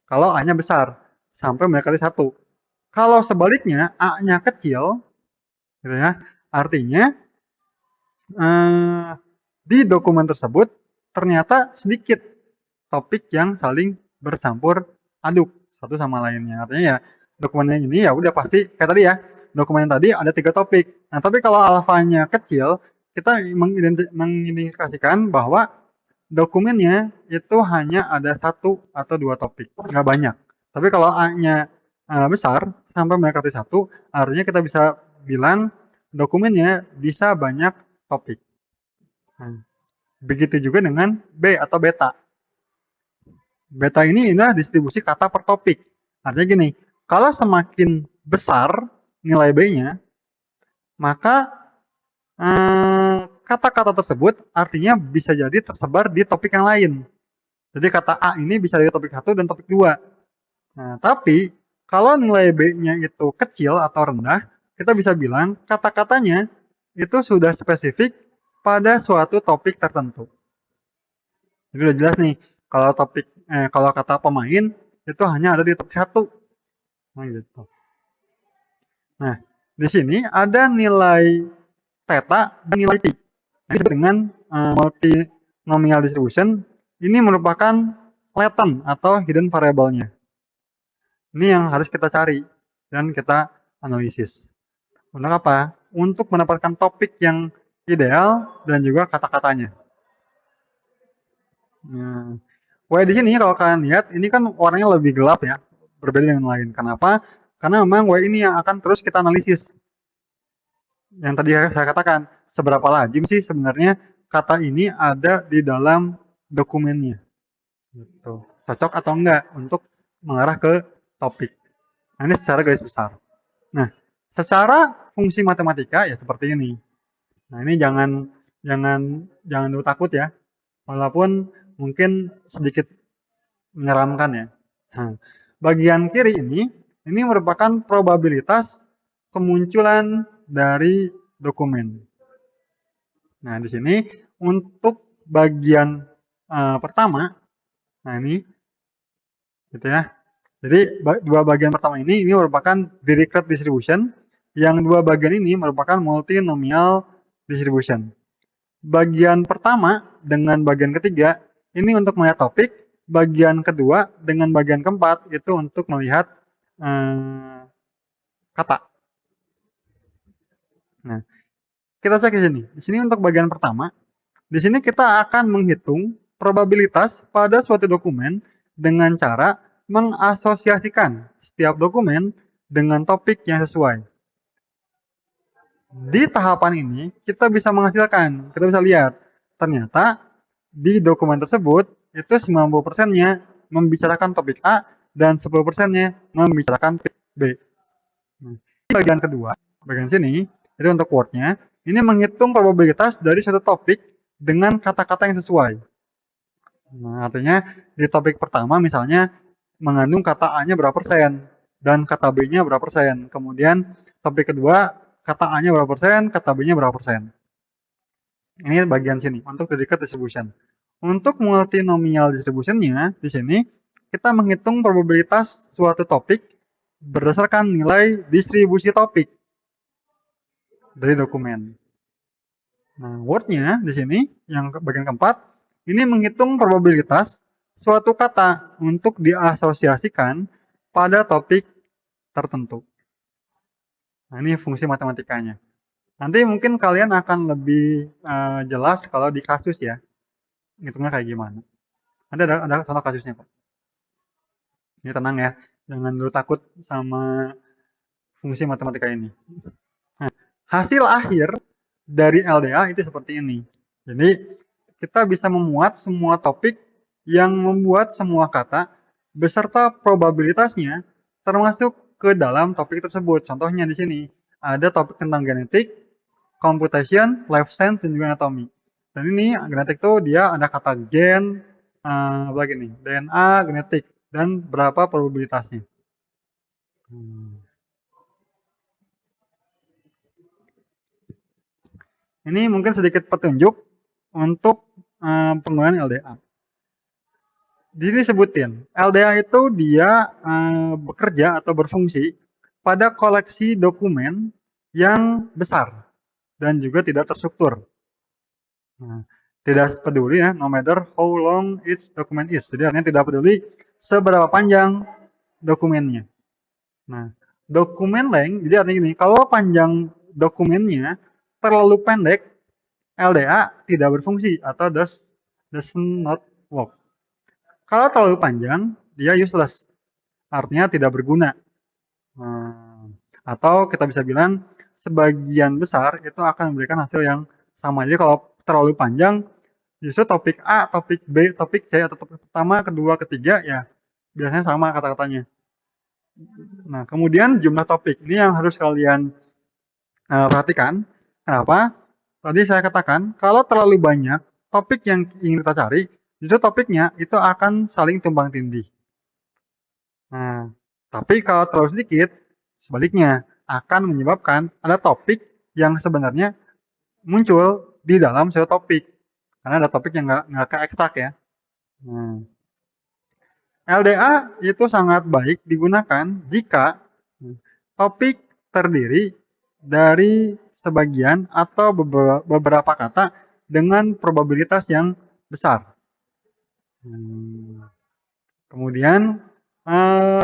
Kalau A-nya besar, sampai mendekati 1. Kalau sebaliknya A-nya kecil, gitu ya, artinya di dokumen tersebut ternyata sedikit topik yang saling bercampur aduk satu sama lainnya. Artinya ya dokumennya ini ya udah pasti kayak tadi ya, dokumen tadi ada 3 topik. Nah, tapi kalau alfanya kecil, kita mengindikasikan bahwa dokumennya itu hanya ada 1 atau 2 topik, nggak banyak. Tapi kalau A-nya besar sampai mendekati 1, artinya kita bisa bilang dokumennya bisa banyak topik. Nah, begitu juga dengan B atau beta. Beta ini adalah distribusi kata per topik. Artinya gini, kalau semakin besar nilai B-nya, maka kata-kata tersebut artinya bisa jadi tersebar di topik yang lain. Jadi kata A ini bisa di topik 1 dan topik 2. Nah, tapi kalau nilai B-nya itu kecil atau rendah, kita bisa bilang kata-katanya itu sudah spesifik pada suatu topik tertentu. Jadi udah jelas nih, kalau kata pemain itu hanya ada di topik 1. Nah, gitu. Nah, di sini ada nilai theta dan nilai pi. Ini disebut dengan multinomial distribution. Ini merupakan latent atau hidden variable-nya. Ini yang harus kita cari dan kita analisis. Untuk apa? Untuk mendapatkan topik yang ideal dan juga kata-katanya. Nah, di sini kalau kalian lihat, ini kan warnanya lebih gelap ya, berbeda dengan lain. Kenapa? Karena memang ini yang akan terus kita analisis. Yang tadi saya katakan, seberapa lazim sih sebenarnya kata ini ada di dalam dokumennya. Gitu. Cocok atau enggak untuk mengarah ke topik. Nah, ini secara garis besar. Nah, secara fungsi matematika ya seperti ini. Nah, ini jangan dulu takut ya. Walaupun mungkin sedikit menyeramkan ya. Nah, bagian kiri ini merupakan probabilitas kemunculan dari dokumen. Nah, di sini untuk bagian pertama, nah ini, gitu ya. Jadi dua bagian pertama ini merupakan Dirichlet distribution, yang dua bagian ini merupakan multinomial distribution. Bagian pertama dengan bagian ketiga ini untuk melihat topik, bagian kedua dengan bagian keempat itu untuk melihat kata. Nah, kita cek di sini. Di sini untuk bagian pertama, di sini kita akan menghitung probabilitas pada suatu dokumen dengan cara mengasosiasikan setiap dokumen dengan topik yang sesuai. Di tahapan ini, kita bisa menghasilkan, kita bisa lihat, ternyata di dokumen tersebut, itu 90%-nya membicarakan topik A, dan 10%-nya membicarakan topik B. Nah, di bagian kedua, bagian sini, Jadi untuk wordnya, ini menghitung probabilitas dari suatu topik dengan kata-kata yang sesuai. Nah, artinya di topik pertama misalnya mengandung kata A-nya berapa persen dan kata B-nya berapa persen. Kemudian topik kedua kata A-nya berapa persen, kata B-nya berapa persen. Ini bagian sini untuk dedicated distribution. Untuk multinomial distribution-nya di sini kita menghitung probabilitas suatu topik berdasarkan nilai distribusi topik dari dokumen. Nah, word-nya di sini yang bagian keempat ini menghitung probabilitas suatu kata untuk diasosiasikan pada topik tertentu. Nah, ini fungsi matematikanya. Nanti mungkin kalian akan lebih jelas kalau di kasus ya, hitungnya kayak gimana. Nanti ada contoh kasusnya kok. Ini tenang ya, jangan dulu takut sama fungsi matematika ini. Nah, hasil akhir dari LDA itu seperti ini. Jadi kita bisa memuat semua topik yang membuat semua kata beserta probabilitasnya termasuk ke dalam topik tersebut. Contohnya di sini ada topik tentang genetik, computation, life science, dan juga anatomy. Dan ini genetik tuh dia ada kata gen, apa lagi nih, DNA, genetik, dan berapa probabilitasnya. Ini mungkin sedikit petunjuk untuk penggunaan LDA. Jadi disebutin, LDA itu dia bekerja atau berfungsi pada koleksi dokumen yang besar dan juga tidak terstruktur. Nah, tidak peduli ya, no matter how long its document is. Jadi artinya tidak peduli seberapa panjang dokumennya. Nah, dokumen length, jadi artinya gini, kalau panjang dokumennya terlalu pendek, LDA tidak berfungsi atau does not work. Kalau terlalu panjang, dia useless, artinya tidak berguna. Atau kita bisa bilang sebagian besar itu akan memberikan hasil yang sama. Jadi kalau terlalu panjang, justru topik A, topik B, topik C, atau topik pertama, kedua, ketiga, ya biasanya sama kata-katanya. Nah, kemudian jumlah topik. Ini yang harus kalian perhatikan. Kenapa? Tadi saya katakan, kalau terlalu banyak topik yang ingin kita cari, justru topiknya itu akan saling tumbang tindih. Nah, tapi kalau terlalu sedikit, sebaliknya akan menyebabkan ada topik yang sebenarnya muncul di dalam suatu topik. Karena ada topik yang nggak ke-ekstrak ya. Nah, LDA itu sangat baik digunakan jika topik terdiri dari sebagian atau beberapa kata dengan probabilitas yang besar. Kemudian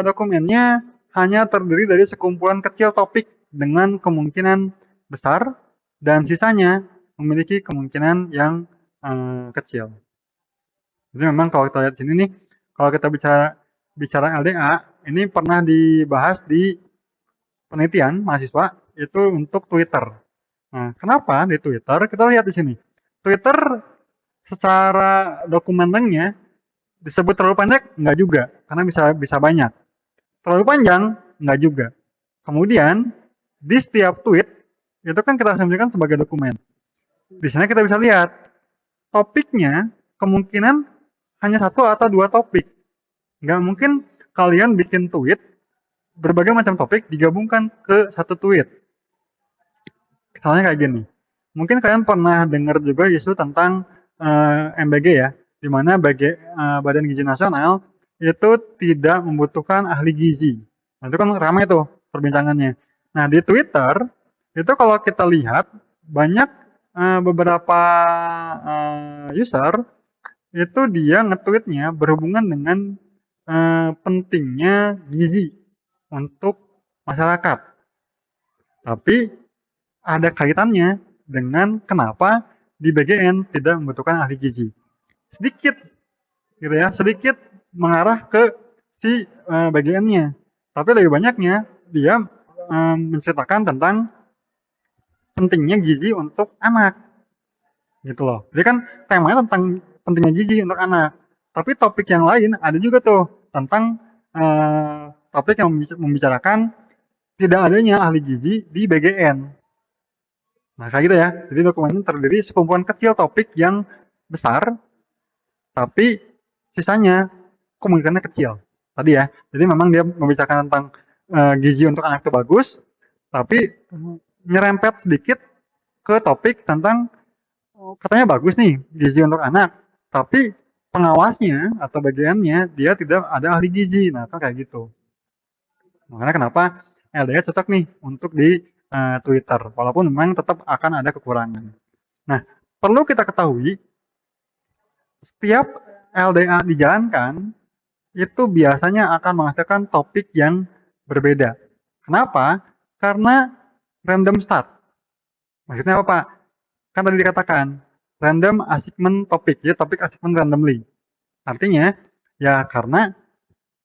dokumennya hanya terdiri dari sekumpulan kecil topik dengan kemungkinan besar dan sisanya memiliki kemungkinan yang kecil. Jadi memang kalau kita lihat sini nih, kalau kita bicara LDA, ini pernah dibahas di penelitian mahasiswa itu untuk Twitter. Nah, kenapa di Twitter? Kita lihat di sini. Twitter secara dokumen lengthnya disebut terlalu pendek? Enggak juga, karena bisa banyak. Terlalu panjang? Enggak juga. Kemudian, di setiap tweet, itu kan kita sampaikan sebagai dokumen. Di sana kita bisa lihat, topiknya kemungkinan hanya satu atau dua topik. Nggak mungkin kalian bikin tweet, berbagai macam topik digabungkan ke satu tweet. Misalnya kayak gini. Mungkin kalian pernah dengar juga isu tentang MBG ya, di mana Badan Gizi Nasional itu tidak membutuhkan ahli gizi. Nah, itu kan ramai tuh perbincangannya. Nah, di Twitter itu kalau kita lihat banyak beberapa user itu dia nge-tweetnya berhubungan dengan pentingnya gizi untuk masyarakat. Tapi ada kaitannya dengan kenapa di BGN tidak membutuhkan ahli gizi. Sedikit gitu ya, sedikit mengarah ke si BGN-nya. Tapi lebih banyaknya dia menceritakan tentang pentingnya gizi untuk anak. Gitu loh. Jadi kan temanya tentang pentingnya gizi untuk anak. Tapi topik yang lain ada juga tuh tentang topik yang membicarakan tidak adanya ahli gizi di BGN. Nah, kayak gitu ya. Jadi dokumen ini terdiri sekumpulan kecil topik yang besar, tapi sisanya kemungkinannya kecil. Tadi ya. Jadi memang dia membicarakan tentang gizi untuk anak itu bagus, tapi nyerempet sedikit ke topik tentang katanya bagus nih gizi untuk anak, tapi pengawasnya atau bagiannya dia tidak ada ahli gizi. Nah, kan kayak gitu. Makanya kenapa LDR cocok nih untuk di Twitter, walaupun memang tetap akan ada kekurangan. Nah, perlu kita ketahui setiap LDA dijalankan itu biasanya akan menghasilkan topik yang berbeda. Kenapa? Karena random start. Maksudnya apa, Pak? Kan tadi dikatakan random assignment topik, ya topik assignment randomly. Artinya ya karena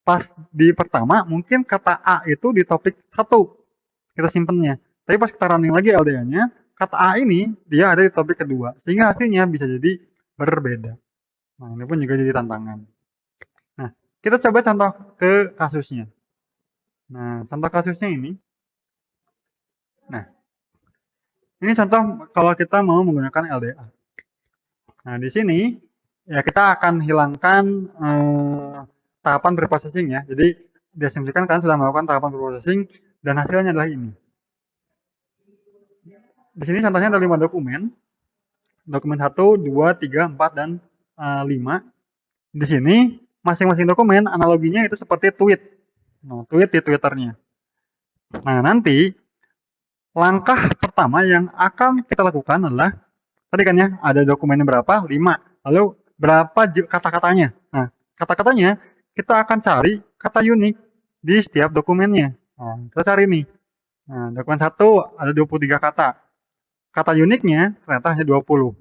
pas di pertama mungkin kata A itu di topik 1 kita simpennya. Tapi pas kita running lagi LDA-nya, kata A ini dia ada di topik kedua. Sehingga hasilnya bisa jadi berbeda. Nah, ini pun juga jadi tantangan. Nah, kita coba contoh ke kasusnya. Nah, contoh kasusnya ini. Nah, ini contoh kalau kita mau menggunakan LDA. Nah, di sini ya kita akan hilangkan tahapan preprocessing ya. Jadi diasumsikan kalian sudah melakukan tahapan preprocessing dan hasilnya adalah ini. Di sini contohnya ada 5 dokumen. Dokumen 1, 2, 3, 4, dan 5. Di sini masing-masing dokumen analoginya itu seperti tweet. Nah, tweet di Twitternya. Nah, nanti langkah pertama yang akan kita lakukan adalah tadi kan ya ada dokumennya berapa? 5. Lalu berapa kata-katanya? Nah, kata-katanya kita akan cari kata unik di setiap dokumennya. Nah, kita cari nih. Nah, dokumen 1 ada 23 kata. Kata uniknya ternyata hanya 20.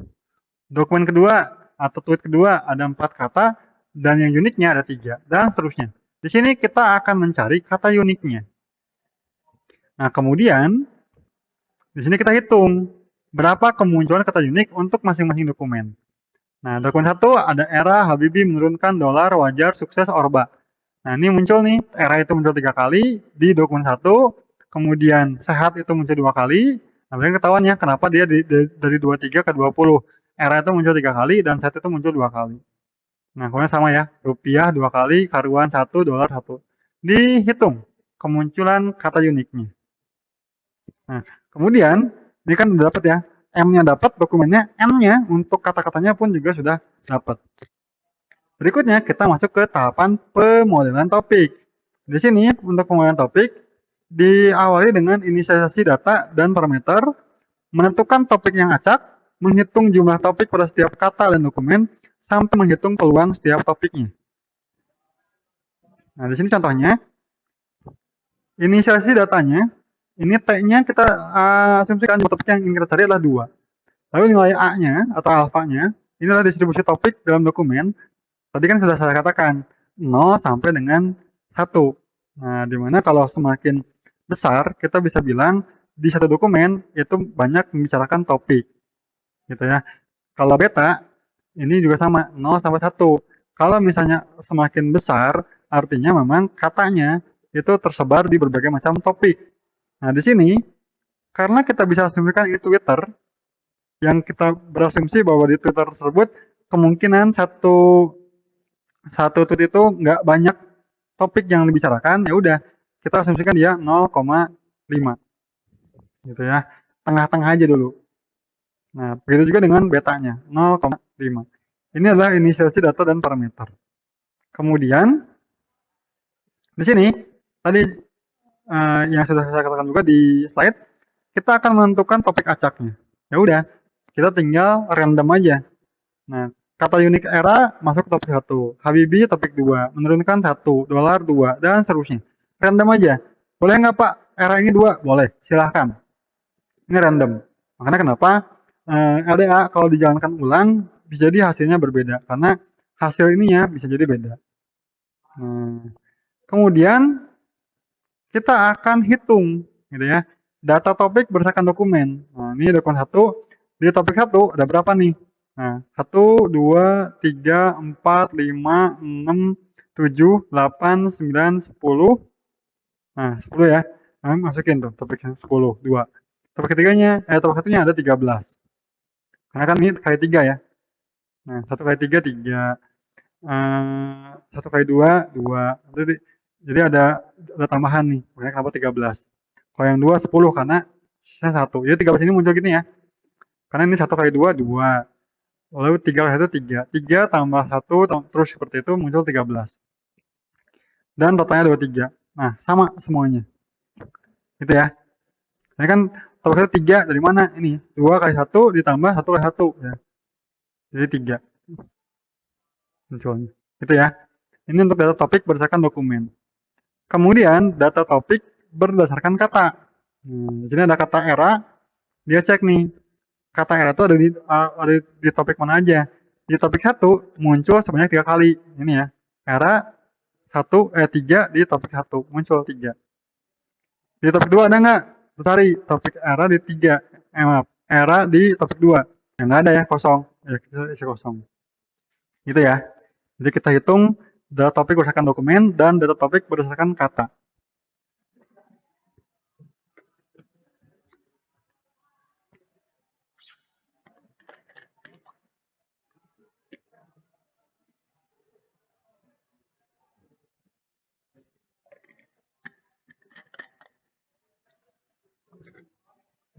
Dokumen kedua atau tweet kedua ada 4 kata dan yang uniknya ada 3 dan seterusnya. Di sini kita akan mencari kata uniknya. Nah, kemudian di sini kita hitung berapa kemunculan kata unik untuk masing-masing dokumen. Nah, dokumen 1 ada era Habibie menurunkan dolar wajar sukses Orba. Nah, ini muncul nih, era itu muncul 3 kali di dokumen 1, kemudian sehat itu muncul 2 kali. Nah, berarti ketahuan ya kenapa dia dari 23 ke 20. Era itu muncul 3 kali dan sehat itu muncul 2 kali. Nah, kemudian sama ya, rupiah 2 kali, karuan 1, dolar 1. Dihitung kemunculan kata uniknya. Nah, kemudian ini kan udah dapat ya, M-nya dapat, dokumennya, N-nya untuk kata-katanya pun juga sudah dapat. Berikutnya kita masuk ke tahapan pemodelan topik. Di sini untuk pemodelan topik diawali dengan inisialisasi data dan parameter, menentukan topik yang acak, menghitung jumlah topik pada setiap kata dan dokumen, sampai menghitung peluang setiap topiknya. Nah, di sini contohnya, inisialisasi datanya, ini T-nya kita asumsikan topik yang ingin kita cari adalah 2. Lalu nilai A-nya atau alfanya, ini adalah distribusi topik dalam dokumen. Tadi kan sudah saya katakan, 0 sampai dengan 1. Nah, dimana kalau semakin besar, kita bisa bilang di satu dokumen itu banyak membicarakan topik. Gitu ya. Kalau beta, ini juga sama, 0 sampai 1. Kalau misalnya semakin besar, artinya memang katanya itu tersebar di berbagai macam topik. Nah, di sini, karena kita bisa asumsikan ini Twitter, yang kita berasumsi bahwa di Twitter tersebut kemungkinan satu tweet itu nggak banyak topik yang dibicarakan, ya udah kita asumsikan dia 0,5 gitu ya, tengah-tengah aja dulu. Nah, begitu juga dengan betanya 0,5. Ini adalah inisialisasi data dan parameter. Kemudian di sini tadi yang sudah saya katakan juga di slide, kita akan menentukan topik acaknya. Ya udah, kita tinggal random aja. Nah, kata unik era masuk ke topik 1, Habibie topik 2, menurunkan 1, dolar 2, dan seterusnya. Random aja. Boleh nggak Pak, era ini 2? Boleh, silahkan. Ini random. Makanya kenapa LDA kalau dijalankan ulang, bisa jadi hasilnya berbeda. Karena hasil ininya bisa jadi beda. Kemudian kita akan hitung gitu ya, data topik berdasarkan dokumen. Nah, ini dokumen 1, di topik 1 ada berapa nih? Nah, 1, 2, 3, 4, 5, 6, 7, 8, 9, 10. Nah, 10 ya. Nah, masukin tuh topik 10, 2. Topik ketiganya, topik satunya ada 13. Karena kan ini kali 3 ya. Nah, 1 kali 3, 3. 1 kali 2, 2. Jadi ada tambahan nih, makanya kenapa 13. Kalau yang 2, 10 karena sisanya 1. Jadi 13 ini muncul gini ya. Karena ini 1 kali 2, 2. Lalu 3 kali 1, 3. 3 tambah 1, terus seperti itu muncul 13. Dan totalnya 23. Nah, sama semuanya. Gitu ya. Ini kan topik satu 3 dari mana? Ini 2 kali 1 ditambah 1 kali 1 ya. Jadi 3 munculnya. Gitu ya. Ini untuk data topik berdasarkan dokumen. Kemudian data topik berdasarkan kata. Di sini ada kata era, dia cek nih. Kata era itu ada di topik mana aja. Di topik 1 muncul sebanyak 3 kali. Ini ya. Era 3 di topik 1 muncul 3. Di topik 2 ada nggak? Cari topik era di 3. Maaf, era di topik 2. Yang nggak ada ya, kosong. Ya, kita isi kosong. Gitu ya. Jadi kita hitung data topik berdasarkan dokumen dan data topik berdasarkan kata.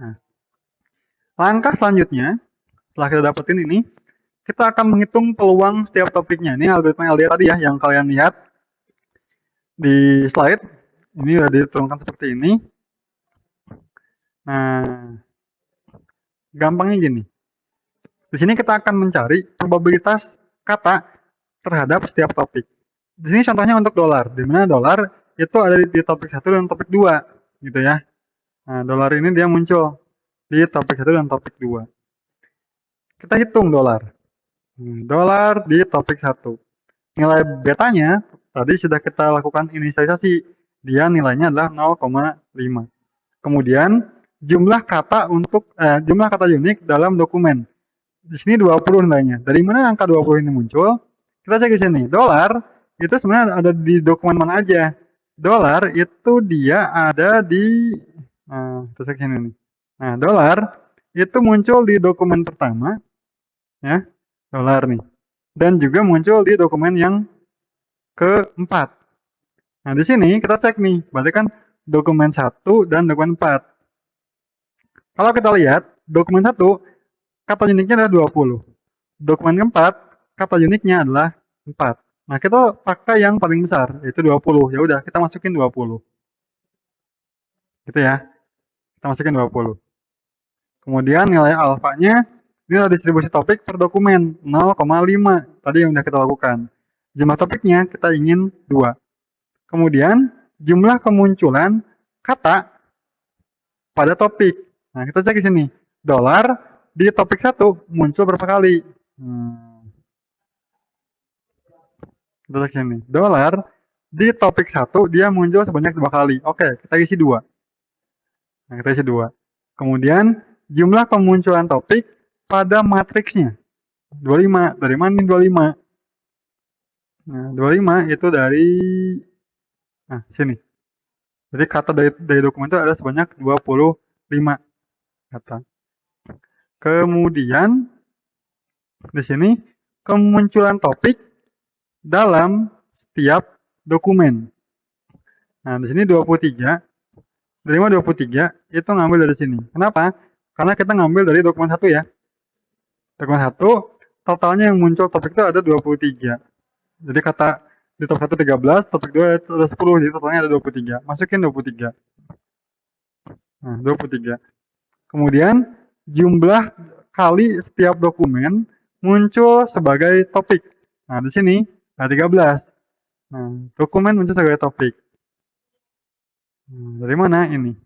Nah, langkah selanjutnya, setelah kita dapetin ini, kita akan menghitung peluang setiap topiknya. Ini algoritma LDR tadi ya, yang kalian lihat di slide. Ini sudah diturunkan seperti ini. Nah, gampangnya gini. Di sini kita akan mencari probabilitas kata terhadap setiap topik. Di sini contohnya untuk dolar, di mana dolar itu ada di topik 1 dan topik 2, gitu ya. Nah, dolar ini dia muncul di topik 1 dan topik 2. Kita hitung dolar. Dolar di topik 1. Nilai betanya tadi sudah kita lakukan inisialisasi. Dia nilainya adalah 0,5. Kemudian jumlah kata unik dalam dokumen. Di sini 20 nilainya. Dari mana angka 20 ini muncul? Kita cek di sini. Dolar itu sebenarnya ada di dokumen mana aja? Dolar itu dia ada di kita cek sini nih. Nah, dolar itu muncul di dokumen pertama ya, dolar nih. Dan juga muncul di dokumen yang keempat. Nah, di sini kita cek nih, berarti kan dokumen 1 dan dokumen 4. Kalau kita lihat, dokumen 1 kata uniknya adalah 20. Dokumen keempat, kata uniknya adalah 4. Nah, kita pakai yang paling besar, yaitu 20. Ya udah, kita masukin 20. Gitu ya. Kita masukin 20. Kemudian nilai alfanya, ini adalah distribusi topik per dokumen, 0,5. Tadi yang sudah kita lakukan. Jumlah topiknya kita ingin 2. Kemudian, jumlah kemunculan kata pada topik. Nah, kita cek di sini. Dolar di topik 1 muncul berapa kali? Kita cek sini. Dolar di topik 1 dia muncul sebanyak 2 kali. Oke, kita isi 2. Nah, kita isi 2. Kemudian jumlah kemunculan topik pada matriksnya. 25. Dari mana nih 25? Nah, 25 itu dari sini. Jadi kata dari dokumen itu ada sebanyak 25 kata. Kemudian di sini kemunculan topik dalam setiap dokumen. Nah, di sini 23. Dari mana 23? Itu ngambil dari sini. Kenapa? Karena kita ngambil dari dokumen 1 ya. Dokumen 1, totalnya yang muncul topik itu ada 23. Jadi kata di topik 1 13, topik 2 ada 10, jadi totalnya ada 23. Masukin 23. Nah, 23. Kemudian jumlah kali setiap dokumen muncul sebagai topik. Nah, di sini ada 13. Nah, dokumen muncul sebagai topik. Dari mana ini?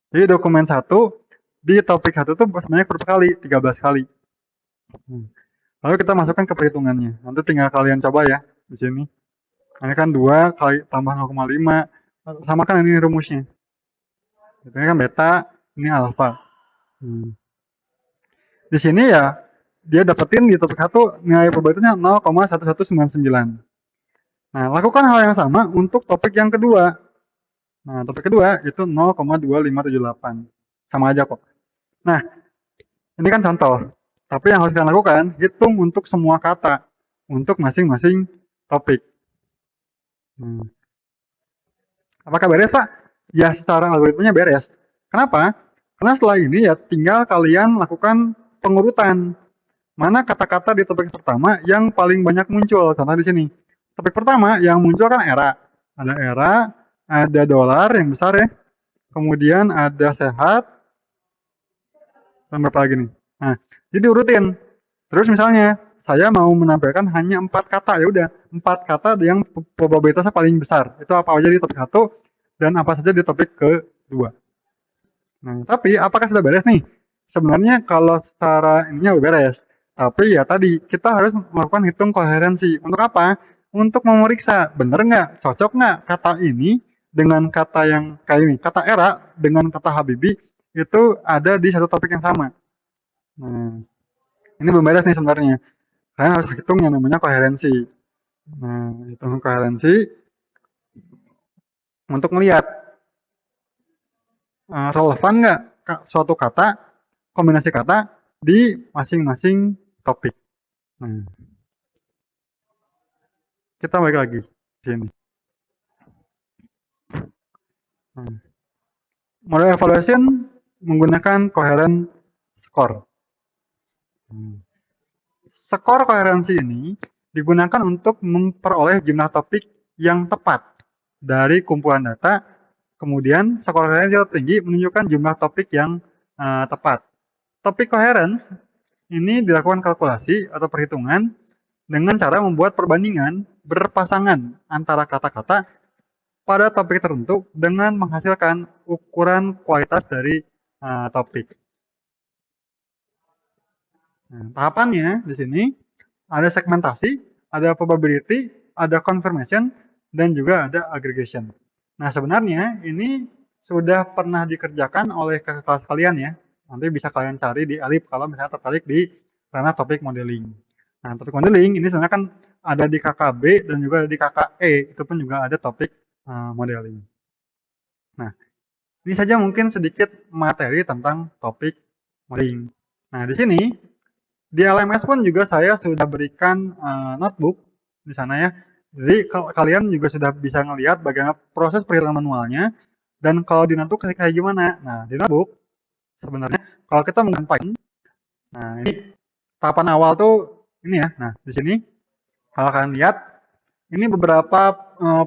Jadi dokumen 1 di topik 1 itu sebanyak berapa kali? 13 kali. Lalu kita masukkan ke perhitungannya. Nanti tinggal kalian coba ya di sini. Ini kan 2 kali tambah 0,5. Samakan ini rumusnya. Ini kan beta, ini alfa. Di sini ya dia dapetin di topik 1 nilai probabilitasnya 0,1199. Nah, lakukan hal yang sama untuk topik yang kedua. Nah, topik kedua itu 0,2578. sama aja kok. Nah, ini kan contoh. Tapi yang harus kita lakukan, hitung untuk semua kata, untuk masing-masing topik. Apakah beres, Pak? Ya, secara algoritmanya beres. Kenapa? Karena setelah ini ya tinggal kalian lakukan pengurutan. Mana kata-kata di topik pertama yang paling banyak muncul. Contoh di sini. Topik pertama yang muncul kan era. Ada era, ada dolar yang besar ya. Kemudian ada sehat, dan berapa lagi nih? Nah, jadi urutin. Terus misalnya, saya mau menampilkan hanya 4 kata, ya udah 4 kata yang probabilitasnya paling besar. Itu apa aja di topik 1 dan apa saja di topik kedua. Nah, tapi apakah sudah beres nih? Sebenarnya kalau secara ininya udah beres. Tapi ya tadi, kita harus melakukan hitung koherensi. Untuk apa? Untuk memeriksa, bener nggak, cocok nggak kata ini dengan kata yang kayak ini. Kata era dengan kata Habibie itu ada di satu topik yang sama. Nah, ini belum beres nih sebenarnya. Kalian harus hitung yang namanya koherensi. Nah, hitung koherensi untuk melihat relevan nggak suatu kata, kombinasi kata di masing-masing topik. Nah, kita balik lagi di sini. Nah, model evaluation menggunakan coherent score. Skor koherensi ini digunakan untuk memperoleh jumlah topik yang tepat dari kumpulan data. Kemudian skor koherensi tertinggi menunjukkan jumlah topik yang tepat. Topik coherence ini dilakukan kalkulasi atau perhitungan dengan cara membuat perbandingan berpasangan antara kata-kata pada topik tertentu dengan menghasilkan ukuran kualitas dari topik. Nah, tahapannya di sini ada segmentasi, ada probability, ada confirmation, dan juga ada aggregation. Nah, sebenarnya ini sudah pernah dikerjakan oleh kakak kelas kalian ya. Nanti bisa kalian cari di Alip kalau misalnya tertarik di ranah topik modeling. Nah, topik modeling ini sebenarnya kan ada di KKB dan juga ada di KKE. Itu pun juga ada topik modeling. Nah, ini saja mungkin sedikit materi tentang topik modeling. Nah, di sini di LMS pun juga saya sudah berikan notebook di sana ya. Jadi kalian juga sudah bisa ngelihat bagaimana proses perhitungan manualnya dan kalau di notebook kayak gimana. Nah, di notebook sebenarnya kalau kita menggunakan Python, nah ini tahapan awal tuh ini ya. Nah, di sini kalau kalian lihat ini beberapa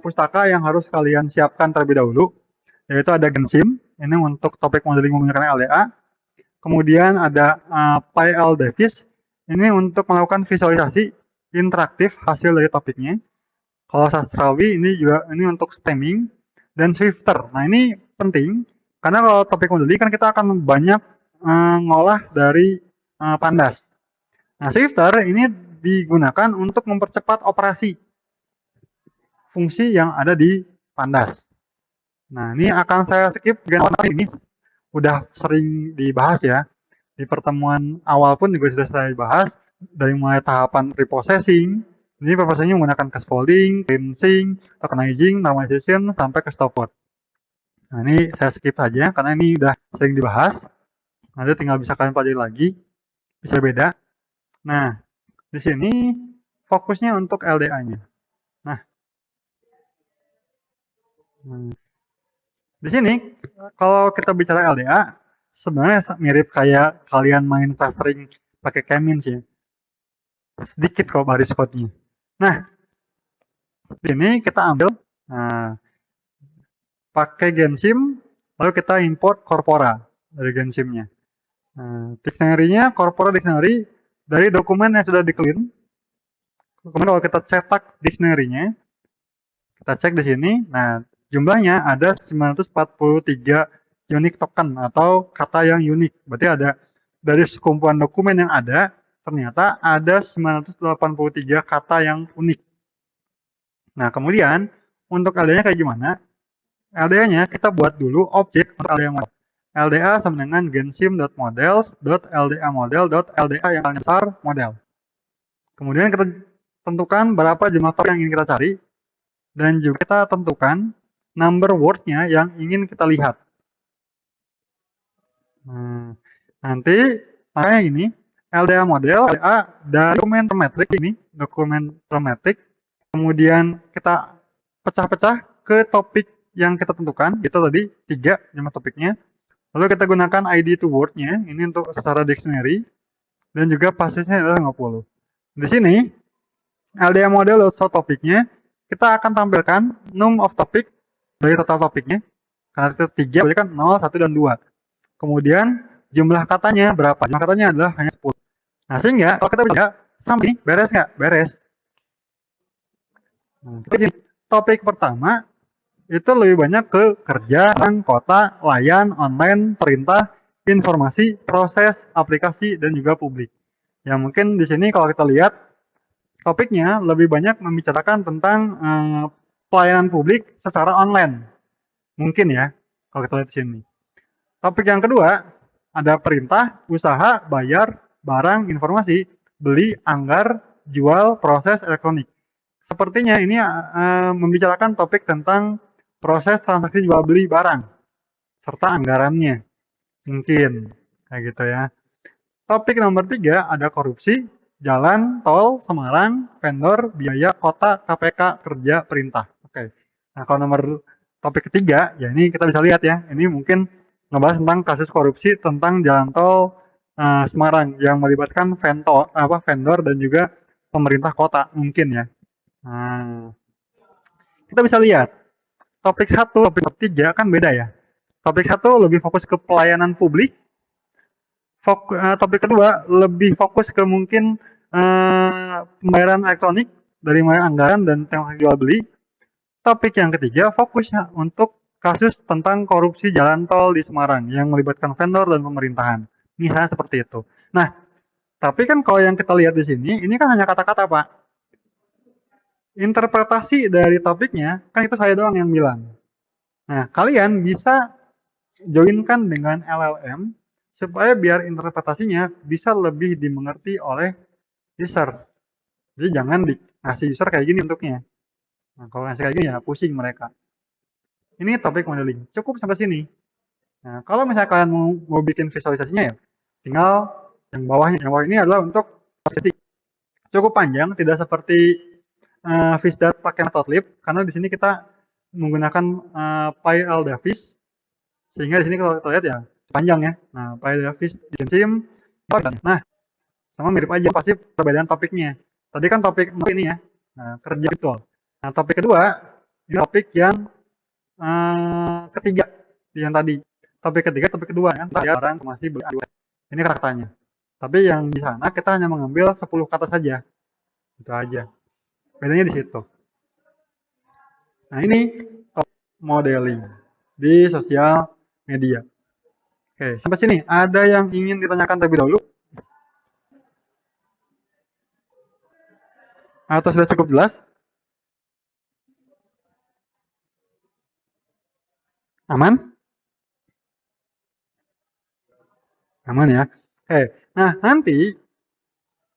pustaka yang harus kalian siapkan terlebih dahulu, yaitu ada Gensim, ini untuk topik modeling menggunakan LDA. Kemudian ada PyLDavis, ini untuk melakukan visualisasi interaktif hasil dari topiknya. Kalau Sastrawi ini juga ini untuk stemming dan Swifter. Nah ini penting karena kalau topik modeling kan kita akan banyak ngolah dari Pandas. Nah Swifter ini digunakan untuk mempercepat operasi fungsi yang ada di Pandas. Nah ini akan saya skip ini udah sering dibahas ya. Di pertemuan awal pun juga sudah saya bahas dari mulai tahapan preprocessing. Ini preprocessing menggunakan scaffolding, cleansing, tokenizing, normalization sampai ke stopwatch. Nah ini saya skip saja karena ini udah sering dibahas. Nanti tinggal bisa kalian pelajari lagi, bisa beda. Nah di sini fokusnya untuk LDA-nya. Nah di sini kalau kita bicara LDA sebenarnya mirip kayak kalian main clustering pakai K-means ya. Sedikit kok baris code-nya. Nah, ini kita ambil pakai Gensim, lalu kita import Corpora dari Gensimnya. Dictionary-nya Corpora Dictionary dari dokumen yang sudah di-clean. Kemudian kalau kita cetak dictionary-nya, kita cek di sini. Nah, jumlahnya ada 943 unique token atau kata yang unik. Berarti ada dari sekumpulan dokumen yang ada, ternyata ada 983 kata yang unik. Nah, kemudian untuk LDA-nya kayak gimana? LDA-nya kita buat dulu objek untuk LDA model. LDA sama dengan gensim.models.ldamodel.lda yang paling besar model. Kemudian kita tentukan berapa jumlah topik yang ingin kita cari dan juga kita tentukan number word-nya yang ingin kita lihat. Nah, nanti makanya ini LDA model LDA dari dokumen termetrik ini, dokumen termetrik, kemudian kita pecah-pecah ke topik yang kita tentukan, itu tadi 3 jumlah topiknya. Lalu kita gunakan ID to word-nya, ini untuk secara dictionary, dan juga passage-nya adalah 50. Di sini, LDA model atau topiknya, kita akan tampilkan num of topic dari total topiknya, karena itu 3, berarti kan 0, 1, dan 2. Kemudian jumlah katanya berapa? Jumlah katanya adalah hanya 10. Nah, sehingga kalau kita bisa sama ini beres nggak? Beres. Nah, topik pertama itu lebih banyak ke kerja, kota, layan, online, perintah, informasi, proses, aplikasi, dan juga publik. Ya mungkin di sini kalau kita lihat topiknya lebih banyak membicarakan tentang pelayanan publik secara online. Mungkin ya, kalau kita lihat di sini. Topik yang kedua, ada perintah, usaha, bayar, barang, informasi, beli, anggar, jual, proses, elektronik. Sepertinya ini membicarakan topik tentang proses transaksi jual beli barang, serta anggarannya. Mungkin, kayak gitu ya. Topik nomor 3 ada korupsi, jalan, tol, Semarang, vendor, biaya, kota, KPK, kerja, perintah. Oke. Nah, kalau nomor topik ketiga, ya ini kita bisa lihat ya. Ini mungkin ngebahas tentang kasus korupsi tentang jalan tol Semarang yang melibatkan vendor dan juga pemerintah kota mungkin ya. Nah, kita bisa lihat topik 1, topik 3 kan beda ya. Topik 1 lebih fokus ke pelayanan publik, topik kedua lebih fokus ke mungkin pembayaran elektronik dari mulai anggaran dan transaksi jual beli. Topik yang ketiga fokusnya untuk kasus tentang korupsi jalan tol di Semarang yang melibatkan vendor dan pemerintahan. Misalnya seperti itu. Nah, tapi kan kalau yang kita lihat di sini, ini kan hanya kata-kata, Pak. Interpretasi dari topiknya, kan itu saya doang yang bilang. Nah, kalian bisa joinkan dengan LLM supaya biar interpretasinya bisa lebih dimengerti oleh user. Jadi jangan ngasih user kayak gini bentuknya. Nah, kalau ngasih kayak gini ya pusing mereka. Ini topik modeling. Cukup sampai sini. Nah, kalau misalnya kalian mau bikin visualisasinya ya, tinggal yang bawahnya. Yang bawah ini adalah untuk statistik. Cukup panjang, tidak seperti Fisdat pakai Matplotlib, karena di sini kita menggunakan PyLDavis, sehingga di sini kalau kita lihat ya panjang ya. Nah, PyLDavis, Gensim, nah sama mirip aja pasti perbedaan topiknya. Tadi kan topik ini ya, nah, kerja virtual. Nah, topik kedua ini topik yang ketiga yang tadi. Topik ketiga, topik kedua kan, barang, informasi, beli. Ini katanya. Tapi yang di sana kita hanya mengambil 10 kata saja. Itu aja. Bedanya di situ. Nah, ini modeling di sosial media. Oke, sampai sini. Ada yang ingin ditanyakan terlebih dahulu? Atau sudah cukup jelas? Aman? Aman ya? Oke. Nah, nanti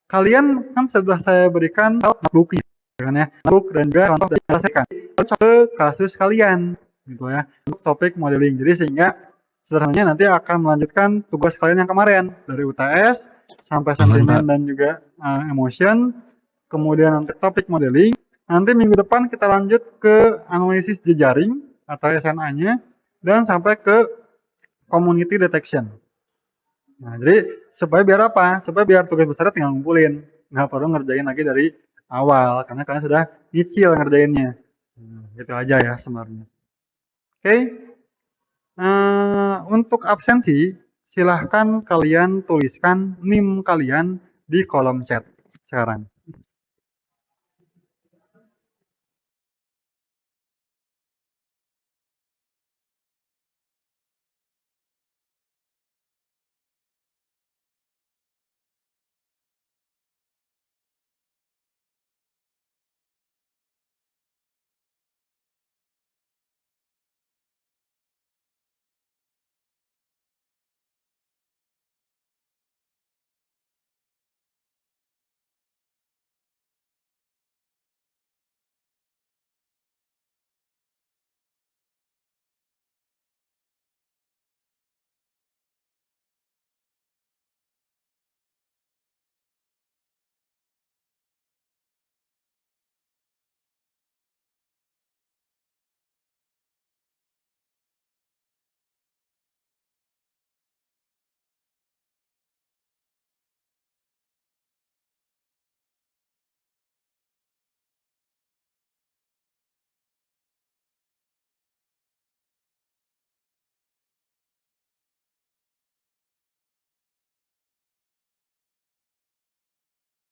kalian kan sudah saya berikan notebook-nya, kan ya? Notebook dan juga contoh dari selesaikan. Ke kasus kalian, gitu ya. Untuk topik modeling. Jadi sehingga sederhananya nanti akan melanjutkan tugas kalian yang kemarin dari UTS sampai sentimen dan juga emotion, kemudian nanti topik modeling. Nanti minggu depan kita lanjut ke analisis jejaring atau SNA-nya dan sampai ke community detection. Nah, jadi supaya biar apa? Supaya biar tugas besarnya tinggal ngumpulin, nggak perlu ngerjain lagi dari awal karena kalian sudah nyicil ngerjainnya. Gitu aja ya sebenarnya. Oke. Untuk absensi, silahkan kalian tuliskan NIM kalian di kolom chat sekarang.